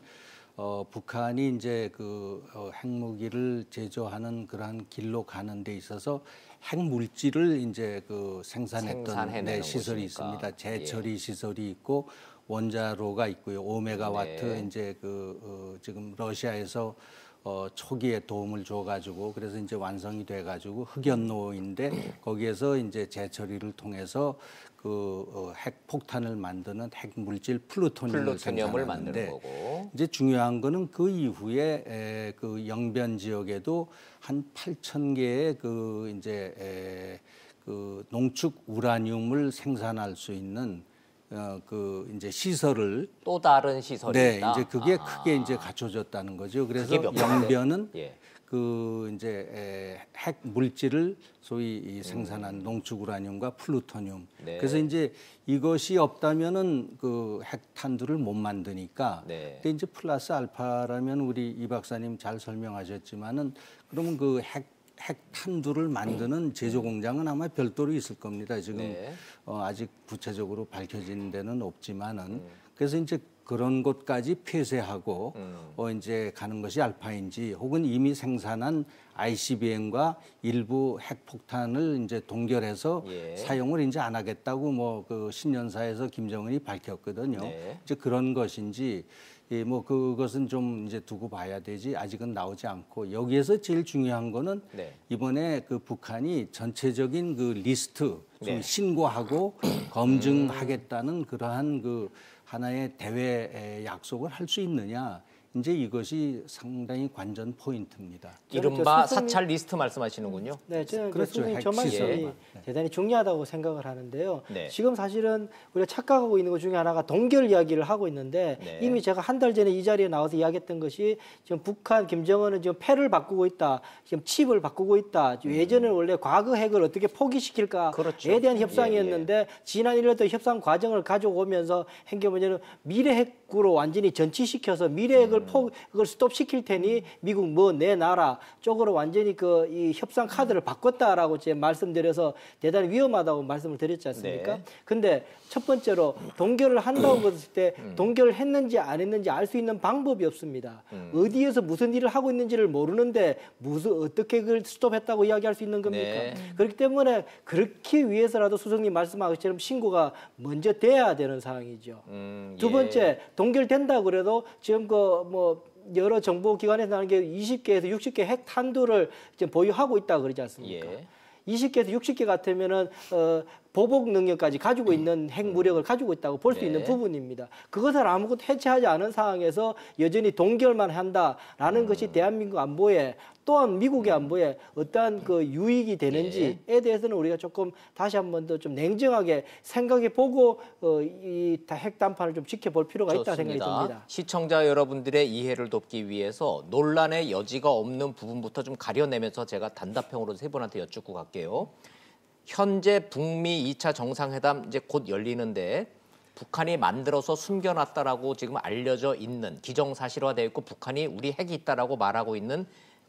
북한이 이제 그 핵무기를 제조하는 그러한 길로 가는 데 있어서 핵물질을 이제 그 생산했던 생산해내는 시설이 곳이니까. 있습니다. 재처리 시설이 있고 원자로가 있고요. 5메가와트 네. 이제 지금 러시아에서 초기에 도움을 줘가지고 그래서 이제 완성이 돼가지고 흑연로인데 거기에서 이제 재처리를 통해서 핵 폭탄을 만드는 핵 물질 플루토늄을 플루토늄을 만드는 생산하는데 거고. 이제 중요한 거는 그 이후에 그 영변 지역에도 한 8,000개의 그 농축 우라늄을 생산할 수 있는 이제 시설을 또 다른 시설이 네, 있다. 이제 그게 크게 이제 갖춰졌다는 거죠. 그래서 그게 몇 영변은 예. 그 이제 핵 물질을 소위 이 생산한 농축 우라늄과 플루토늄. 네. 그래서 이제 이것이 없다면은 그 핵탄두를 못 만드니까. 네. 근데 이제 플러스 알파라면 우리 이 박사님 잘 설명하셨지만은 그러면 그 핵탄두를 만드는 제조 공장은 아마 별도로 있을 겁니다. 지금 네. 아직 구체적으로 밝혀진 데는 없지만은 그래서 이제 그런 곳까지 폐쇄하고 이제 가는 것이 알파인지 혹은 이미 생산한 ICBM과 일부 핵폭탄을 이제 동결해서 예. 사용을 이제 안 하겠다고 뭐 그 신년사에서 김정은이 밝혔거든요. 네. 이제 그런 것인지 뭐 그것은 좀 이제 두고 봐야 되지 아직은 나오지 않고 여기에서 제일 중요한 거는 네. 이번에 그 북한이 전체적인 그 리스트 좀 네. 신고하고 검증하겠다는 그러한 그 하나의 대외 약속을 할 수 있느냐 이제 이것이 상당히 관전 포인트입니다. 이른바 수석님- 사찰 리스트 말씀하시는군요. 네, 저는 그렇죠. 그렇죠. 저 말씀이 핵시설. 대단히 중요하다고 생각을 하는데요. 네. 지금 사실은 우리가 착각하고 있는 것 중에 하나가 동결 이야기를 하고 있는데 네. 이미 제가 한 달 전에 이 자리에 나와서 이야기했던 것이 지금 북한 김정은은 지금 패를 바꾸고 있다. 지금 칩을 바꾸고 있다. 예전에 원래 과거 핵을 어떻게 포기시킬까에 그렇죠. 대한 협상이었는데 지난 1년 동안 협상 과정을 가져오면서 한게 뭐냐면 미래 핵으로 완전히 전치시켜서 미래 핵을 그걸 스톱시킬 테니 미국 뭐 내 나라 쪽으로 완전히 이 협상 카드를 바꿨다라고 제가 말씀드려서 대단히 위험하다고 말씀을 드렸지 않습니까? 네. 근데 첫 번째로 동결을 한다고 했을 때 동결을 했는지 안 했는지 알 수 있는 방법이 없습니다. 어디에서 무슨 일을 하고 있는지를 모르는데 어떻게 그걸 스톱했다고 이야기할 수 있는 겁니까? 네. 그렇기 때문에 그렇기 위해서라도 수석님 말씀하신 것처럼 신고가 먼저 돼야 되는 상황이죠. 두 예. 번째 동결된다 그래도 지금 여러 정보 기관에서 나오는 게 20개에서 60개 핵 탄두를 지금 보유하고 있다 그러지 않습니까? 예. 20개에서 60개 같으면은 보복 능력까지 가지고 있는 핵 무력을 가지고 있다고 볼 수 네. 있는 부분입니다. 그것을 아무것도 해체하지 않은 상황에서 여전히 동결만 한다라는 것이 대한민국 안보에 또한 미국의 안보에 어떠한 그 유익이 되는지에 대해서는 우리가 조금 다시 한 번 더 좀 냉정하게 생각해 보고 이 핵 담판을 좀 지켜볼 필요가 있다 생각이 듭니다. 시청자 여러분들의 이해를 돕기 위해서 논란의 여지가 없는 부분부터 좀 가려내면서 제가 단답형으로 세 분한테 여쭙고 갈게요. 현재 북미 2차 정상회담 이제 곧 열리는데 북한이 만들어서 숨겨놨다라고 지금 알려져 있는 기정사실화되어 있고 북한이 우리 핵이 있다라고 말하고 있는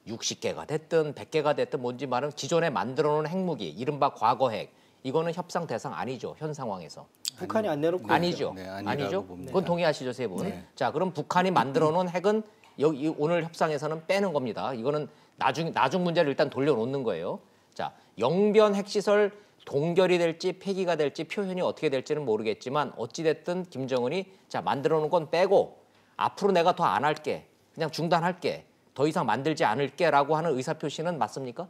60개가 됐든 100개가 됐든 뭔지 말은 기존에 만들어놓은 핵무기 이른바 과거 핵 이거는 협상 대상 아니죠. 현 상황에서. 북한이 안 내놓고 아니죠. 네, 아니라고 아니죠. 봅니다. 그건 동의하시죠, 세 분. 네. 자, 그럼 북한이 만들어 놓은 핵은 여기 오늘 협상에서는 빼는 겁니다. 이거는 나중 문제를 일단 돌려놓는 거예요. 자, 영변 핵시설 동결이 될지 폐기가 될지 표현이 어떻게 될지는 모르겠지만 어찌 됐든 김정은이 자, 만들어 놓은 건 빼고 앞으로 내가 더 안 할게. 그냥 중단할게. 더 이상 만들지 않을게라고 하는 의사 표시는 맞습니까?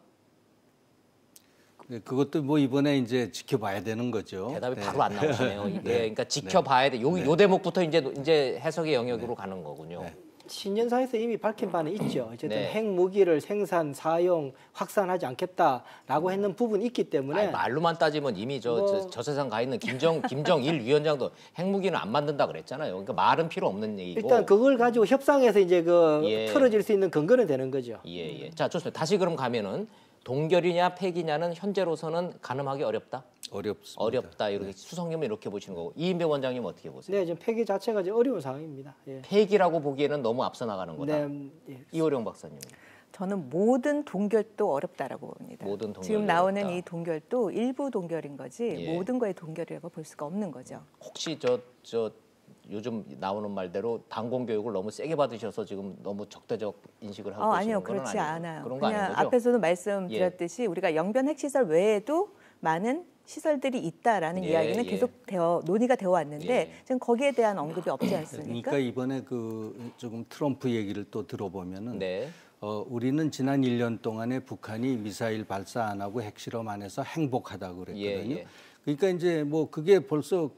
네, 그것도 뭐 이번에 이제 지켜봐야 되는 거죠. 대답이 네. 바로 안 나오시네요. 그러니까 지켜봐야 돼. 요 대목부터 이제 해석의 영역으로 가는 거군요. 신년사에서 이미 밝힌 바는 있죠. 어쨌든 네. 핵무기를 생산, 사용, 확산하지 않겠다라고 했는 부분이 있기 때문에 아니, 말로만 따지면 이미 저 세상 가 있는 김정일 위원장도 핵무기는 안 만든다 그랬잖아요. 그러니까 말은 필요 없는 얘기고. 일단 그걸 가지고 협상에서 이제 예. 틀어질 수 있는 근거는 되는 거죠. 예. 자, 좋습니다. 다시 그럼 가면은 동결이냐 폐기냐는 현재로서는 가늠하기 어렵다. 어렵습니다. 어렵다 이렇게 수석님은 이렇게 보시는 거고 이인배 원장님 어떻게 보세요? 네, 지금 폐기 자체가 이제 어려운 상황입니다. 예. 폐기라고 보기에는 너무 앞서 나가는 거다. 네, 예. 이호령 박사님. 저는 모든 동결도 어렵다라고 봅니다. 모든 동결도 지금 나오는 어렵다. 이 동결도 일부 동결인 거지 예. 모든 거의 동결이라고 볼 수가 없는 거죠. 혹시 저 요즘 나오는 말대로 방공 교육을 너무 세게 받으셔서 지금 너무 적대적 인식을 하고 계시는 아니요, 건 그렇지 아니에요? 않아요. 그런 거 그냥 아닌 거죠? 앞에서도 말씀드렸듯이 우리가 영변 핵시설 외에도 많은 시설들이 있다라는 예, 이야기는 예. 계속 논의가 되어 왔는데 예. 지금 거기에 대한 언급이 없지 않습니까? 그러니까 이번에 그 조금 트럼프 얘기를 또 들어보면은 네. 우리는 지난 1년 동안에 북한이 미사일 발사 안 하고 핵실험 안 해서 행복하다고 그랬거든요. 예. 그러니까 이제 뭐 그게 벌써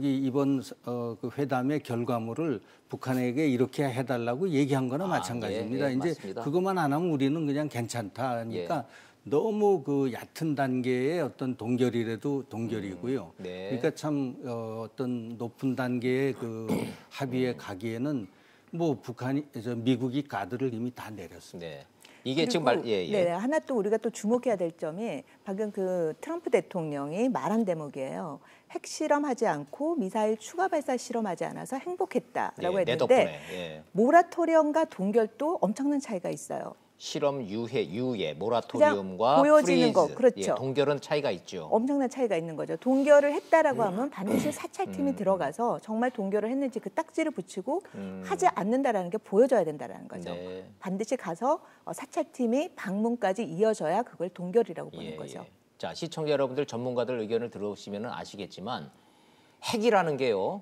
이번 그 회담의 결과물을 북한에게 이렇게 해달라고 얘기한 거나 마찬가지입니다. 예, 이제 맞습니다. 그것만 안 하면 우리는 그냥 괜찮다. 그러니까 너무 그 얕은 단계의 어떤 동결이라도 동결이고요. 네. 그러니까 참 어떤 높은 단계의 그 합의에 가기에는 뭐 미국이 가드를 이미 다 내렸습니다. 네. 이게 지금 네, 하나 또 우리가 또 주목해야 될 점이 방금 그 트럼프 대통령이 말한 대목이에요. 핵실험하지 않고 미사일 추가 발사 실험하지 않아서 행복했다라고 내 했는데 덕분에 모라토리엄과 동결도 엄청난 차이가 있어요. 실험 유예 모라토리움과 보여지는 프리즈, 거, 그렇죠. 동결은 차이가 있죠. 엄청난 차이가 있는 거죠. 동결을 했다라고 하면 반드시 사찰팀이 들어가서 정말 동결을 했는지 그 딱지를 붙이고 하지 않는다라는 게 보여져야 된다라는 거죠. 네. 반드시 가서 사찰팀이 방문까지 이어져야 그걸 동결이라고 보는 거죠. 예. 자, 시청자 여러분들 전문가들 의견을 들어보시면 아시겠지만 핵이라는 게요.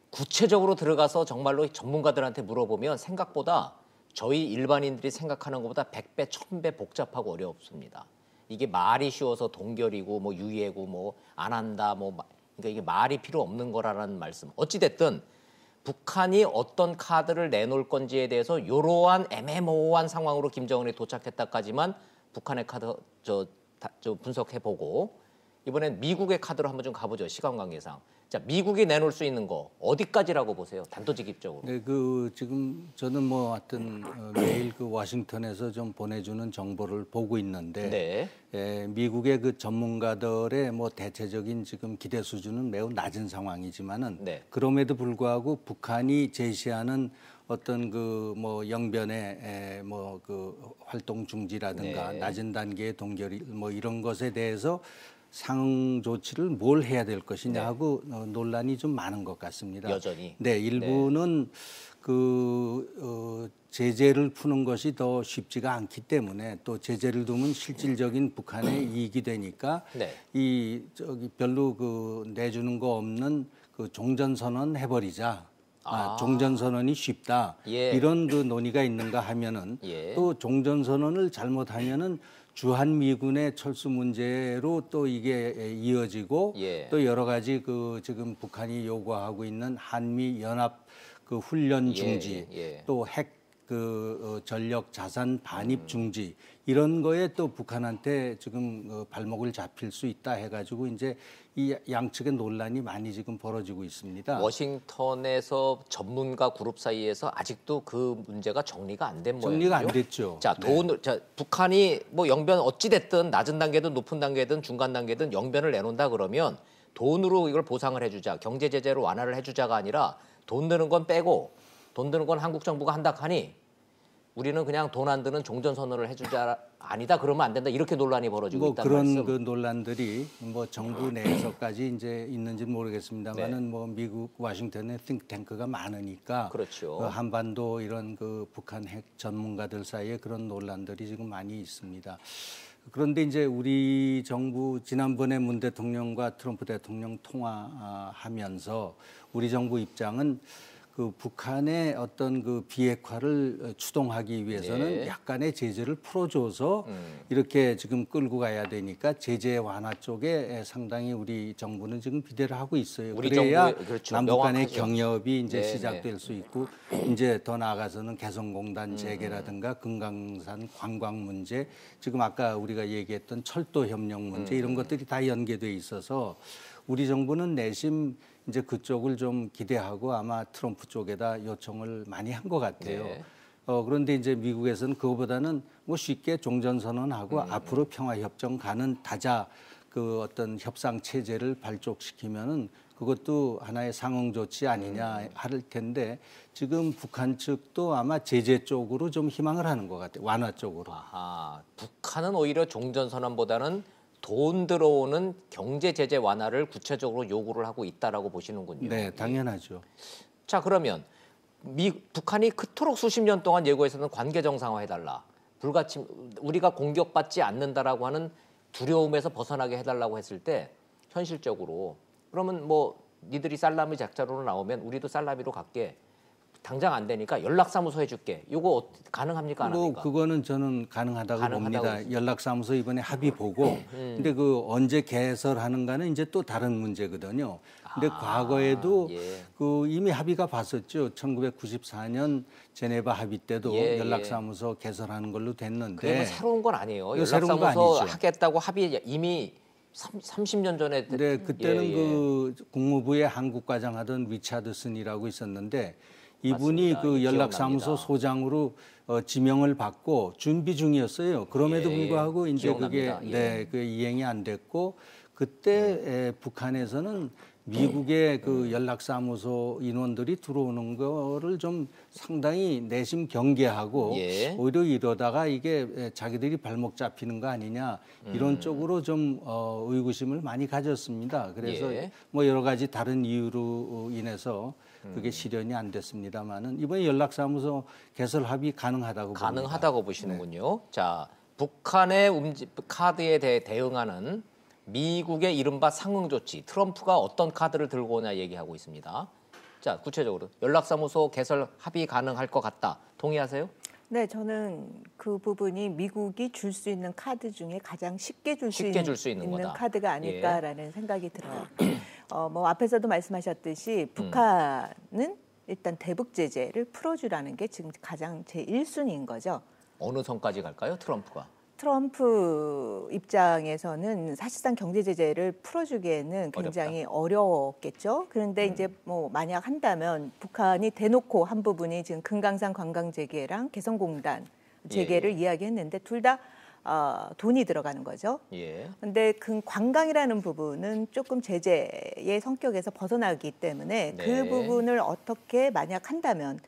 구체적으로 들어가서 정말로 전문가들한테 물어보면 생각보다 저희 일반인들이 생각하는 것보다 100배, 1000배 복잡하고 어렵습니다. 이게 말이 쉬워서 동결이고 뭐 유예고 뭐 안 한다 그러니까 이게 말이 필요 없는 거라는 말씀. 어찌 됐든 북한이 어떤 카드를 내놓을 건지에 대해서 이러한 애매모호한 상황으로 김정은이 도착했다까지만 북한의 카드 저 분석해보고 이번엔 미국의 카드로 한번 좀 가보죠. 시간 관계상. 자, 미국이 내놓을 수 있는 거 어디까지라고 보세요? 단도직입적으로. 네, 지금 저는 뭐 하여튼 매일 그 워싱턴에서 좀 보내주는 정보를 보고 있는데 미국의 그 전문가들의 뭐 대체적인 지금 기대 수준은 매우 낮은 상황이지만은 그럼에도 불구하고 북한이 제시하는 어떤 그 뭐 영변의 뭐 그 활동 중지라든가 낮은 단계의 동결이 뭐 이런 것에 대해서 상응 조치를 뭘 해야 될 것이냐 하고 논란이 좀 많은 것 같습니다. 여전히. 네, 일부는 제재를 푸는 것이 더 쉽지가 않기 때문에 또 제재를 두면 실질적인 북한의 이익이 되니까 별로 내주는 거 없는 종전선언 해버리자. 종전선언이 쉽다. 이런 논의가 있는가 하면은 또 종전선언을 잘못하면은 주한미군의 철수 문제로 또 이게 이어지고 또 여러 가지 지금 북한이 요구하고 있는 한미 연합 훈련 중지 또 핵 전력 자산 반입 중지 이런 거에 또 북한한테 지금 발목을 잡힐 수 있다 해가지고 이제 이 양측의 논란이 많이 지금 벌어지고 있습니다. 워싱턴에서 전문가 그룹 사이에서 아직도 그 문제가 정리가 안 된 모양이죠. 정리가 안 됐죠. 자, 북한이 뭐 영변 어찌 됐든 낮은 단계든 높은 단계든 중간 단계든 영변을 내놓는다 그러면 돈으로 이걸 보상을 해주자, 경제 제재로 완화를 해주자가 아니라 돈 드는 건 빼고 돈 드는 건 한국 정부가 한다 하니 우리는 그냥 돈 안 드는 종전선언을 해주자 아니다 그러면 안 된다 이렇게 논란이 벌어지고 있다는 말씀. 그런 논란들이 뭐 정부 내에서까지 이제 있는지 모르겠습니다만은 뭐 미국 워싱턴에 띵크탱크가 많으니까 그렇죠. 한반도 이런 북한 핵 전문가들 사이에 그런 논란들이 지금 많이 있습니다. 그런데 이제 우리 정부 지난번에 문 대통령과 트럼프 대통령 통화하면서 우리 정부 입장은 그 북한의 어떤 그 비핵화를 추동하기 위해서는 네. 약간의 제재를 풀어줘서 이렇게 지금 끌고 가야 되니까 제재 완화 쪽에 상당히 우리 정부는 지금 기대를 하고 있어요. 우리 그래야 정부의, 그렇죠. 남북 간의 명확하죠. 경협이 이제 네, 시작될 수 있고 이제 더 나아가서는 개성공단 재개라든가 금강산 관광 문제, 지금 아까 우리가 얘기했던 철도 협력 문제 이런 것들이 다 연계돼 있어서 우리 정부는 내심 이제 그쪽을 좀 기대하고 아마 트럼프 쪽에다 요청을 많이 한 것 같아요. 네. 그런데 이제 미국에서는 그거보다는 뭐 쉽게 종전선언하고 앞으로 평화협정 가는 다자 그 어떤 협상 체제를 발족시키면은 그것도 하나의 상응 조치 아니냐 할 텐데 지금 북한 측도 아마 제재 쪽으로 좀 희망을 하는 것 같아요. 완화 쪽으로. 아하, 북한은 오히려 종전선언보다는 돈 들어오는 경제 제재 완화를 구체적으로 요구를 하고 있다라고 보시는군요. 네, 당연하죠. 자, 그러면 북한이 그토록 수십 년 동안 예고했었던 관계 정상화해달라. 불가침 우리가 공격받지 않는다라고 하는 두려움에서 벗어나게 해달라고 했을 때 현실적으로 그러면 뭐 니들이 살라미 작자로 나오면 우리도 살라미로 갈게. 당장 안 되니까 연락사무소 해줄게. 이거 가능합니까? 안 뭐 합니까? 그거는 저는 가능하다고 봅니다. 그러시죠. 연락사무소 이번에 합의 보고 근데 그 언제 개설하는가는 이제 또 다른 문제거든요. 근데 과거에도 예. 그 이미 합의가 봤었죠. 1994년 제네바 합의 때도 예, 예. 연락사무소 개설하는 걸로 됐는데 그러면 새로운 건 아니에요. 이거 새로운 거 연락사무소 아니죠. 하겠다고 합의 이미 30년 전에 네, 그때는 예, 예. 그 국무부의 한국과장 하던 리차드슨이라고 있었는데 이분이 맞습니다. 그 예, 연락사무소 기억납니다. 소장으로 지명을 받고 준비 중이었어요. 그럼에도 예, 불구하고 이제 기억납니다. 그게 예. 네, 그 이행이 안 됐고 그때 북한에서는 미국의 그 연락사무소 인원들이 들어오는 거를 좀 상당히 내심 경계하고 예. 오히려 이러다가 이게 자기들이 발목 잡히는 거 아니냐 이런 쪽으로 좀 의구심을 많이 가졌습니다. 그래서 예. 뭐 여러 가지 다른 이유로 인해서 그게 실현이 안 됐습니다만은 이번에 연락사무소 개설 합의 가능하다고 봅니다. 가능하다고 보시는군요. 자, 북한의 카드에 대해 대응하는 미국의 이른바 상응 조치, 트럼프가 어떤 카드를 들고 오냐 얘기하고 있습니다. 자, 구체적으로 연락사무소 개설 합의 가능할 것 같다. 동의하세요? 네, 저는 그 부분이 미국이 줄 수 있는 카드 중에 가장 쉽게 줄 수 있는 있는 거다. 카드가 아닐까라는 생각이 들어요. 뭐 앞에서도 말씀하셨듯이 북한은 일단 대북 제재를 풀어주라는 게 지금 가장 제 1순위인 거죠. 어느 선까지 갈까요, 트럼프가? 트럼프 입장에서는 사실상 경제 제재를 풀어주기에는 굉장히 어렵겠죠. 그런데 이제 뭐 만약 한다면 북한이 대놓고 한 부분이 지금 금강산 관광 재개랑 개성공단 재개를 이야기했는데 둘 다 돈이 들어가는 거죠. 예. 근데 그 관광이라는 부분은 조금 제재의 성격에서 벗어나기 때문에 네. 그 부분을 어떻게 만약 한다면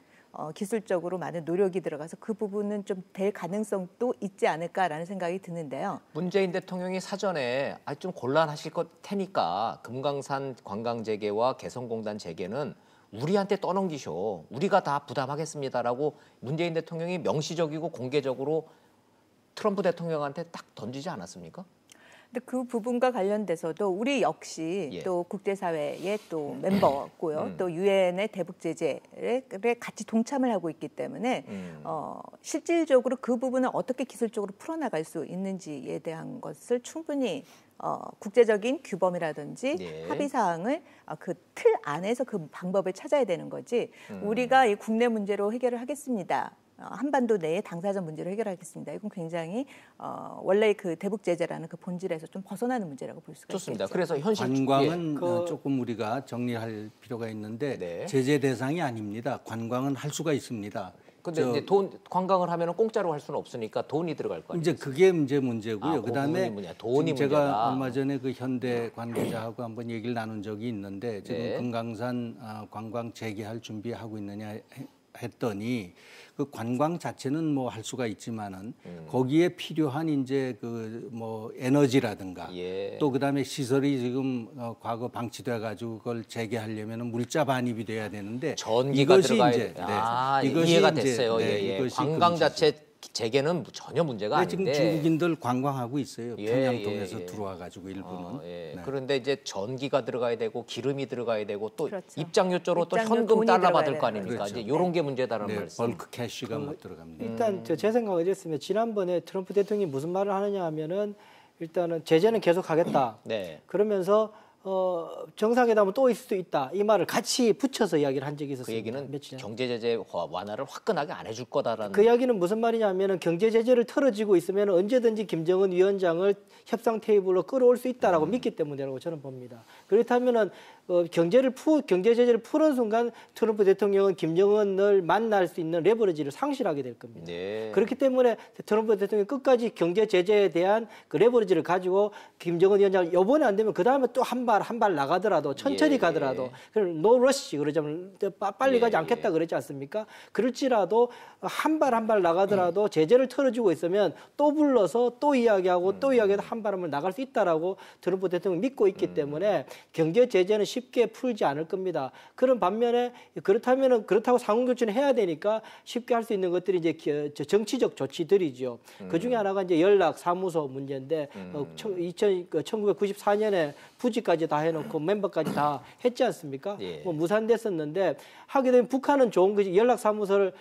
기술적으로 많은 노력이 들어가서 그 부분은 좀 될 가능성도 있지 않을까라는 생각이 드는데요. 문재인 대통령이 사전에 좀 곤란하실 것 테니까 금강산 관광 재개와 개성공단 재개는 우리한테 떠넘기쇼. 우리가 다 부담하겠습니다라고 문재인 대통령이 명시적이고 공개적으로 트럼프 대통령한테 딱 던지지 않았습니까? 근데 그 부분과 관련돼서도 우리 역시 또 국제사회의 또 멤버고요. 또 유엔의 대북 제재에 같이 동참을 하고 있기 때문에 실질적으로 그 부분을 어떻게 기술적으로 풀어나갈 수 있는지에 대한 것을 충분히 국제적인 규범이라든지 합의 사항을 그 틀 안에서 그 방법을 찾아야 되는 거지. 우리가 이 국내 문제로 해결을 하겠습니다. 한반도 내의 당사자 문제를 해결하겠습니다. 이건 굉장히 원래 그 대북 제재라는 그 본질에서 좀 벗어나는 문제라고 볼 수가 좋습니다. 있겠죠. 그래서 현실 관광은 조금 우리가 정리할 필요가 있는데 네. 제재 대상이 아닙니다. 관광은 할 수가 있습니다. 근데 이제 관광을 하면은 공짜로 할 수는 없으니까 돈이 들어갈 거 아니에요. 이제 그게 문제고요. 그 그다음에 부분이 돈이 지금 제가 문제다. 얼마 전에 그 현대 관계자하고 한번 얘기를 나눈 적이 있는데 지금 금강산 관광 재개할 준비하고 있느냐 했더니 그 관광 자체는 뭐 할 수가 있지만은 거기에 필요한 이제 그 뭐 에너지라든가 또 그다음에 시설이 지금 과거 방치돼 가지고 그걸 재개하려면은 물자 반입이 돼야 되는데 전기가 이것이 들어가야 이제 이것이 이해가 이제, 됐어요. 네, 예. 이것이 관광 금지죠. 자체 재개는 전혀 문제가 네, 지금 아닌데. 중국인들 관광하고 있어요. 예, 평양통에서 예. 들어와가지고 일부는. 예. 네. 그런데 이제 전기가 들어가야 되고 기름이 들어가야 되고 또 그렇죠. 입장료조로 또 입장료 현금 돈이 달러 들어가야 받을 거 되는 아닙니까? 거죠. 이제 이런 게 문제다라는 네, 말씀. 벌크 캐시가 못 들어갑니다. 일단 제 생각은 이랬습니다. 지난번에 트럼프 대통령이 무슨 말을 하느냐 하면은 일단은 제재는 계속 하겠다. 네. 그러면서 정상회담은 또 있을 수도 있다. 이 말을 같이 붙여서 이야기를 한 적이 그 있었습니다. 얘기는 며칠 전에. 경제 제재 완화를 화끈하게 안 해줄 거다라는. 그 이야기는 무슨 말이냐면은 경제 제재를 털어지고 있으면 언제든지 김정은 위원장을 협상 테이블로 끌어올 수 있다라고 믿기 때문이라고 저는 봅니다. 그렇다면은 경제 제재를 푸는 순간 트럼프 대통령은 김정은을 만날 수 있는 레버리지를 상실하게 될 겁니다. 네. 그렇기 때문에 트럼프 대통령이 끝까지 경제 제재에 대한 그 레버리지를 가지고 김정은 위원장을 이번에 안 되면 그 다음에 또 한 발 나가더라도 천천히 예, 가더라도 예. 노 러시 그러자면 빨리 예, 가지 않겠다 예. 그랬지 않습니까? 그럴지라도 한 발 나가더라도 제재를 털어주고 있으면 또 불러서 또 이야기하고 또 이야기해도 한 발음을 나갈 수 있다라고 트럼프 대통령이 믿고 있기 때문에 경제 제재는 쉽게 풀지 않을 겁니다. 그런 반면에 그렇다고 상응 조치는 해야 되니까 쉽게 할 수 있는 것들이 이제 정치적 조치들이죠. 그 중에 하나가 이제 연락 사무소 문제인데 1994년에 부지까지 다 해놓고 멤버까지 다 했지 않습니까? 예. 뭐 무산됐었는데 하게 되면 북한은 좋은 것이 연락 사무소를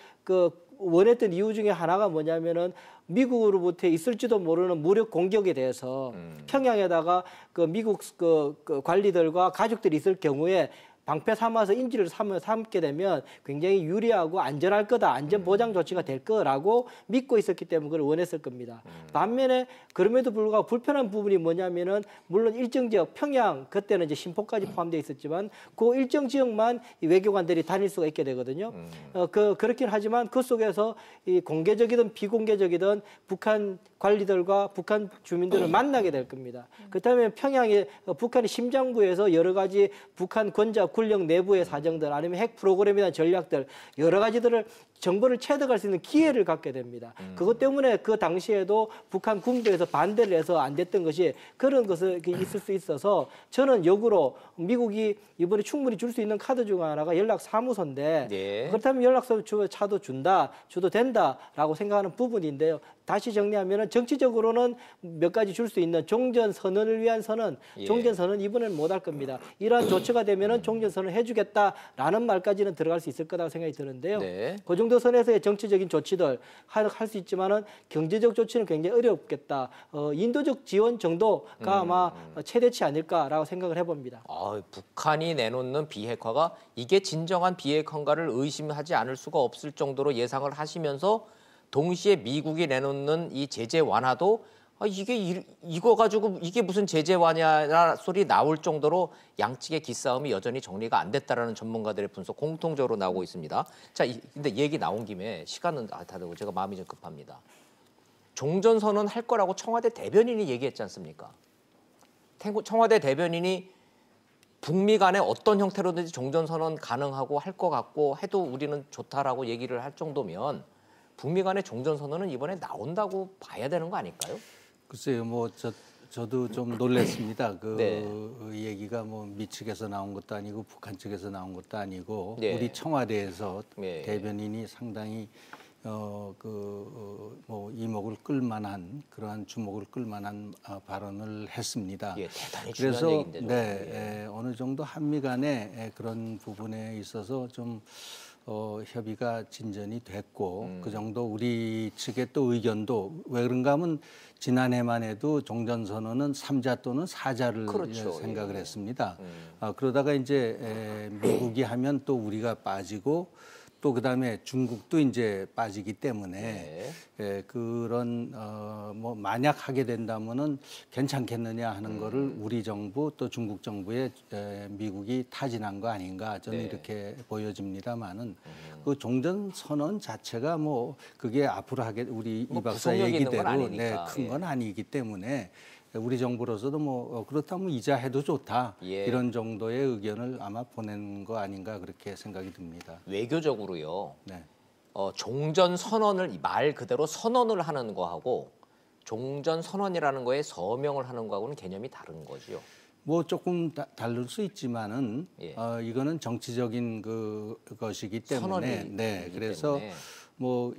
원했던 이유 중에 하나가 뭐냐면은 미국으로부터 있을지도 모르는 무력 공격에 대해서 평양에다가 미국 관리들과 가족들이 있을 경우에 방패 삼아서 인지를 삼게 되면 굉장히 유리하고 안전할 거다. 안전 보장 조치가 될 거라고 믿고 있었기 때문에 그걸 원했을 겁니다. 반면에 그럼에도 불구하고 불편한 부분이 뭐냐면은 물론 일정 지역 평양 그때는 이제 신포까지 포함되어 있었지만 그 일정 지역만 이 외교관들이 다닐 수가 있게 되거든요. 그렇긴 하지만 그 속에서 이 공개적이든 비공개적이든 북한 관리들과 북한 주민들을 만나게 될 겁니다. 그렇다면 평양에 북한의 심장부에서 여러 가지 북한 군력 내부의 사정들 아니면 핵 프로그램에 대한 전략들 여러 가지들을 정보를 체득할 수 있는 기회를 갖게 됩니다. 그것 때문에 그 당시에도 북한 군부에서 반대를 해서 안 됐던 것이 그런 것이 있을 수 있어서 저는 역으로 미국이 이번에 충분히 줄 수 있는 카드 중 하나가 연락사무소인데 네. 그렇다면 연락사무소 차도 줘도 된다라고 생각하는 부분인데요. 다시 정리하면 정치적으로는 몇 가지 줄 수 있는 종전선언을 위한 선언, 예. 종전선언 이번에는 못 할 겁니다. 이러한 조치가 되면은 종전선언 해주겠다라는 말까지는 들어갈 수 있을 거라고 생각이 드는데요. 네. 그 정도 선에서의 정치적인 조치들 할 수 있지만은 경제적 조치는 굉장히 어렵겠다. 인도적 지원 정도가 아마 최대치 아닐까라고 생각을 해봅니다. 북한이 내놓는 비핵화가 이게 진정한 비핵화인가를 의심하지 않을 수가 없을 정도로 예상을 하시면서 동시에 미국이 내놓는 이 제재 완화도 이거 가지고 이게 무슨 제재 완화냐 소리 나올 정도로 양측의 기싸움이 여전히 정리가 안 됐다라는 전문가들의 분석 공통적으로 나오고 있습니다. 자, 근데 얘기 나온 김에 시간은 다 되고 제가 마음이 좀 급합니다. 종전선언 할 거라고 청와대 대변인이 얘기했지 않습니까? 청와대 대변인이 북미 간에 어떤 형태로든지 종전선언 가능하고 할 것 같고 해도 우리는 좋다라고 얘기를 할 정도면 북미 간의 종전선언은 이번에 나온다고 봐야 되는 거 아닐까요? 글쎄요, 저도 좀 놀랐습니다. 네. 얘기가 미 측에서 나온 것도 아니고 북한 측에서 나온 것도 아니고 네. 우리 청와대에서 네. 대변인이 상당히 이목을 끌만한 그러한 주목을 끌만한 발언을 했습니다. 예, 대단히 중요한 그래서 얘기인데. 어느 정도 한미 간에 그런 부분에 있어서 좀 협의가 진전이 됐고 그 정도 우리 측의 또 의견도 왜 그런가 하면 지난해만 해도 종전선언은 3자 또는 4자를 그렇죠. 생각을 예. 했습니다. 그러다가 이제 미국이 하면 또 우리가 빠지고 또 그다음에 중국도 이제 빠지기 때문에 그런 만약 하게 된다면은 괜찮겠느냐 하는 거를 우리 정부 또 중국 정부에 미국이 타진한 거 아닌가 저는 이렇게 보여집니다만은 그 종전 선언 자체가 그게 앞으로 우리 이 박사 얘기대로 큰 건 아니기 때문에 우리 정부로서도 그렇다면 이자 해도 좋다 이런 정도의 의견을 아마 보낸 거 아닌가 그렇게 생각이 듭니다. 외교적으로요. 네. 종전 선언을 말 그대로 선언을 하는 거하고 종전 선언이라는 거에 서명을 하는 거하고는 개념이 다른 거지요. 조금 다를 수 있지만은 이거는 정치적인 것이기 때문에 선언이기 그래서 때문에. 뭐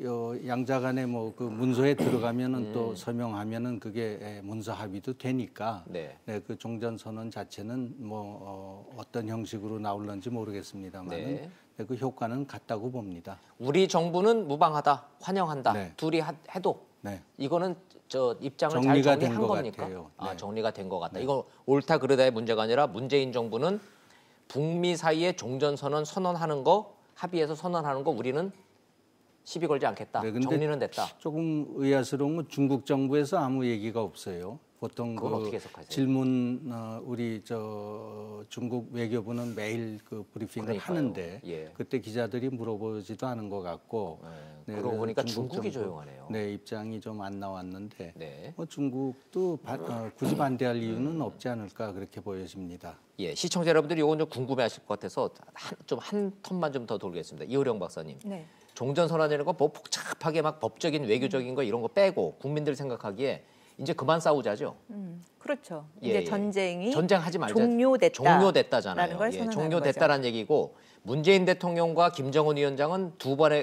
양자간에 뭐 그 문서에 들어가면은 또 서명하면은 그게 문서 합의도 되니까 네. 네, 그 종전선언 자체는 뭐 어떤 형식으로 나올런지 모르겠습니다만은 네. 네, 그 효과는 같다고 봅니다. 우리 정부는 무방하다, 환영한다. 네. 둘이 해도 네. 이거는 저 입장을 잘 정리가 된 정리한 것 겁니까? 같아요. 아, 네. 정리가 된 것 같다. 이거 옳다 그르다의 문제가 아니라 문재인 정부는 북미 사이에 종전선언 선언하는 거 합의해서 선언하는 거 우리는 시비 걸지 않겠다. 네, 근데 정리는 됐다. 조금 의아스러운 건 중국 정부에서 아무 얘기가 없어요. 보통 그건 그 어떻게 해석하세요? 질문 우리 저 중국 외교부는 매일 그 브리핑을 그러니까요. 하는데 예. 그때 기자들이 물어보지도 않은 것 같고 그러고 그 보니까 중국 중국이 정부, 조용하네요. 네, 입장이 좀 안 나왔는데 네. 뭐 중국도 굳이 반대할 이유는 없지 않을까 그렇게 보여집니다. 예, 시청자 여러분들이 이건 좀 궁금해하실 것 같아서 한 턴만 좀 더 돌겠습니다. 이호령 박사님. 네. 종전선언이라는 거 뭐 복잡하게 막 법적인 외교적인 거 이런 거 빼고 국민들 생각하기에 이제 그만 싸우자죠. 그렇죠. 예, 이제 예. 전쟁이 전쟁하지 말자. 종료됐다라는 종료됐다잖아요. 걸 예, 선언하는 종료됐다라는 얘기고 문재인 대통령과 김정은 위원장은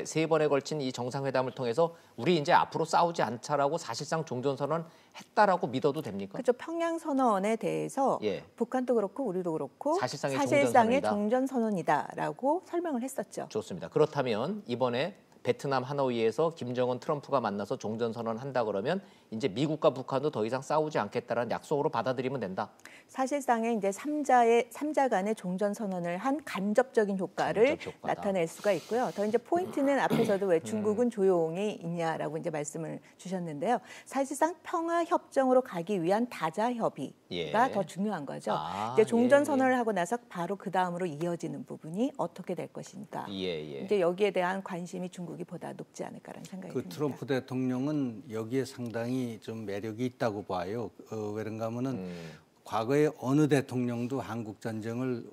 세 번에 걸친 이 정상회담을 통해서 우리 이제 앞으로 싸우지 않자라고 사실상 종전선언 했다라고 믿어도 됩니까? 그렇죠. 평양 선언에 대해서 예. 북한도 그렇고 우리도 그렇고 사실상의 종전선언이다. 종전선언이다라고 설명을 했었죠. 좋습니다. 그렇다면 이번에 베트남 하노이에서 김정은 트럼프가 만나서 종전선언 한다 그러면 이제 미국과 북한도 더 이상 싸우지 않겠다라는 약속으로 받아들이면 된다. 사실상의 이제 삼자 간의 종전 선언을 한 간접적인 효과를 간접 효과다. 나타낼 수가 있고요. 더 이제 포인트는 앞에서도 왜 중국은 조용히 있냐라고 이제 말씀을 주셨는데요. 사실상 평화 협정으로 가기 위한 다자 협의가 예. 더 중요한 거죠. 아, 이제 종전 예, 선언을 하고 나서 바로 그 다음으로 이어지는 부분이 어떻게 될 것인가. 예. 이제 여기에 대한 관심이 중국이 보다 높지 않을까라는 생각이 그 듭니다. 트럼프 대통령은 여기에 상당히 좀 매력이 있다고 봐요. 왜런가 하면은 과거에 어느 대통령도 한국 전쟁을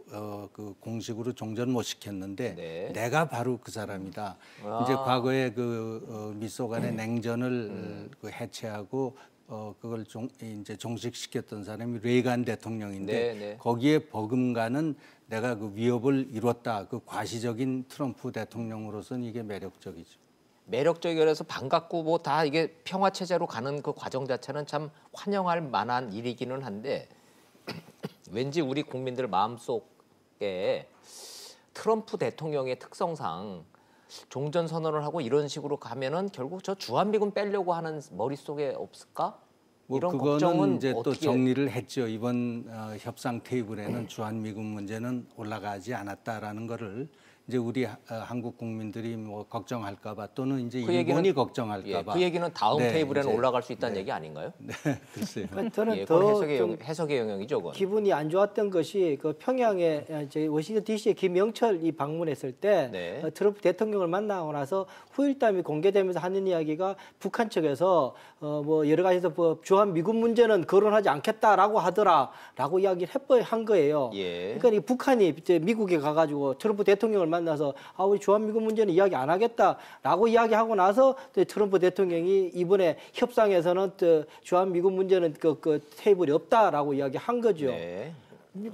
그 공식으로 종전 못 시켰는데 네. 내가 바로 그 사람이다. 아. 이제 과거에 그 미소 간의 냉전을 그 해체하고 그걸 이제 종식시켰던 사람이 레이간 대통령인데 네, 네. 거기에 버금가는 내가 그 위협을 이뤘다. 그 과시적인 트럼프 대통령으로서는 이게 매력적이죠. 매력적이라서 반갑고 뭐 다 이게 평화 체제로 가는 그 과정 자체는 참 환영할 만한 일이기는 한데 왠지 우리 국민들 마음속에 트럼프 대통령의 특성상 종전 선언을 하고 이런 식으로 가면은 결국 저 주한미군 빼려고 하는 머릿속에 없을까? 뭐 이런 그거는 걱정은 이제 또 어떻게 정리를 했죠. 이번 협상 테이블에는 주한미군 문제는 올라가지 않았다라는 거를 이제 우리 한국 국민들이 뭐 걱정할까봐 또는 이제 그 일본이 얘기는- 걱정할까봐. 그 얘기는 다음 네, 테이블에는 이제, 올라갈 수 있다는 얘기 아닌가요? 네, 글쎄요. 저는 예, 그건 더 좀 해석의 영역이죠, 그건. 기분이 안 좋았던 것이 그 평양에 이제 워싱턴 D.C.에 김영철이 방문했을 때 네. 트럼프 대통령을 만나고 나서 후일담이 공개되면서 하는 이야기가 북한 측에서 뭐 여러 가지에서 뭐 주한 미군 문제는 거론하지 않겠다라고 하더라라고 이야기를 한 거예요. 예. 그러니까 이 북한이 이제 미국에 가가지고 트럼프 대통령을 만나서 우리 주한 미군 문제는 이야기 안 하겠다라고 이야기하고 나서 트럼프 대통령이 이번에 협상에서는 주한 미군 문제는 그 테이블이 없다라고 이야기한 거죠. 네.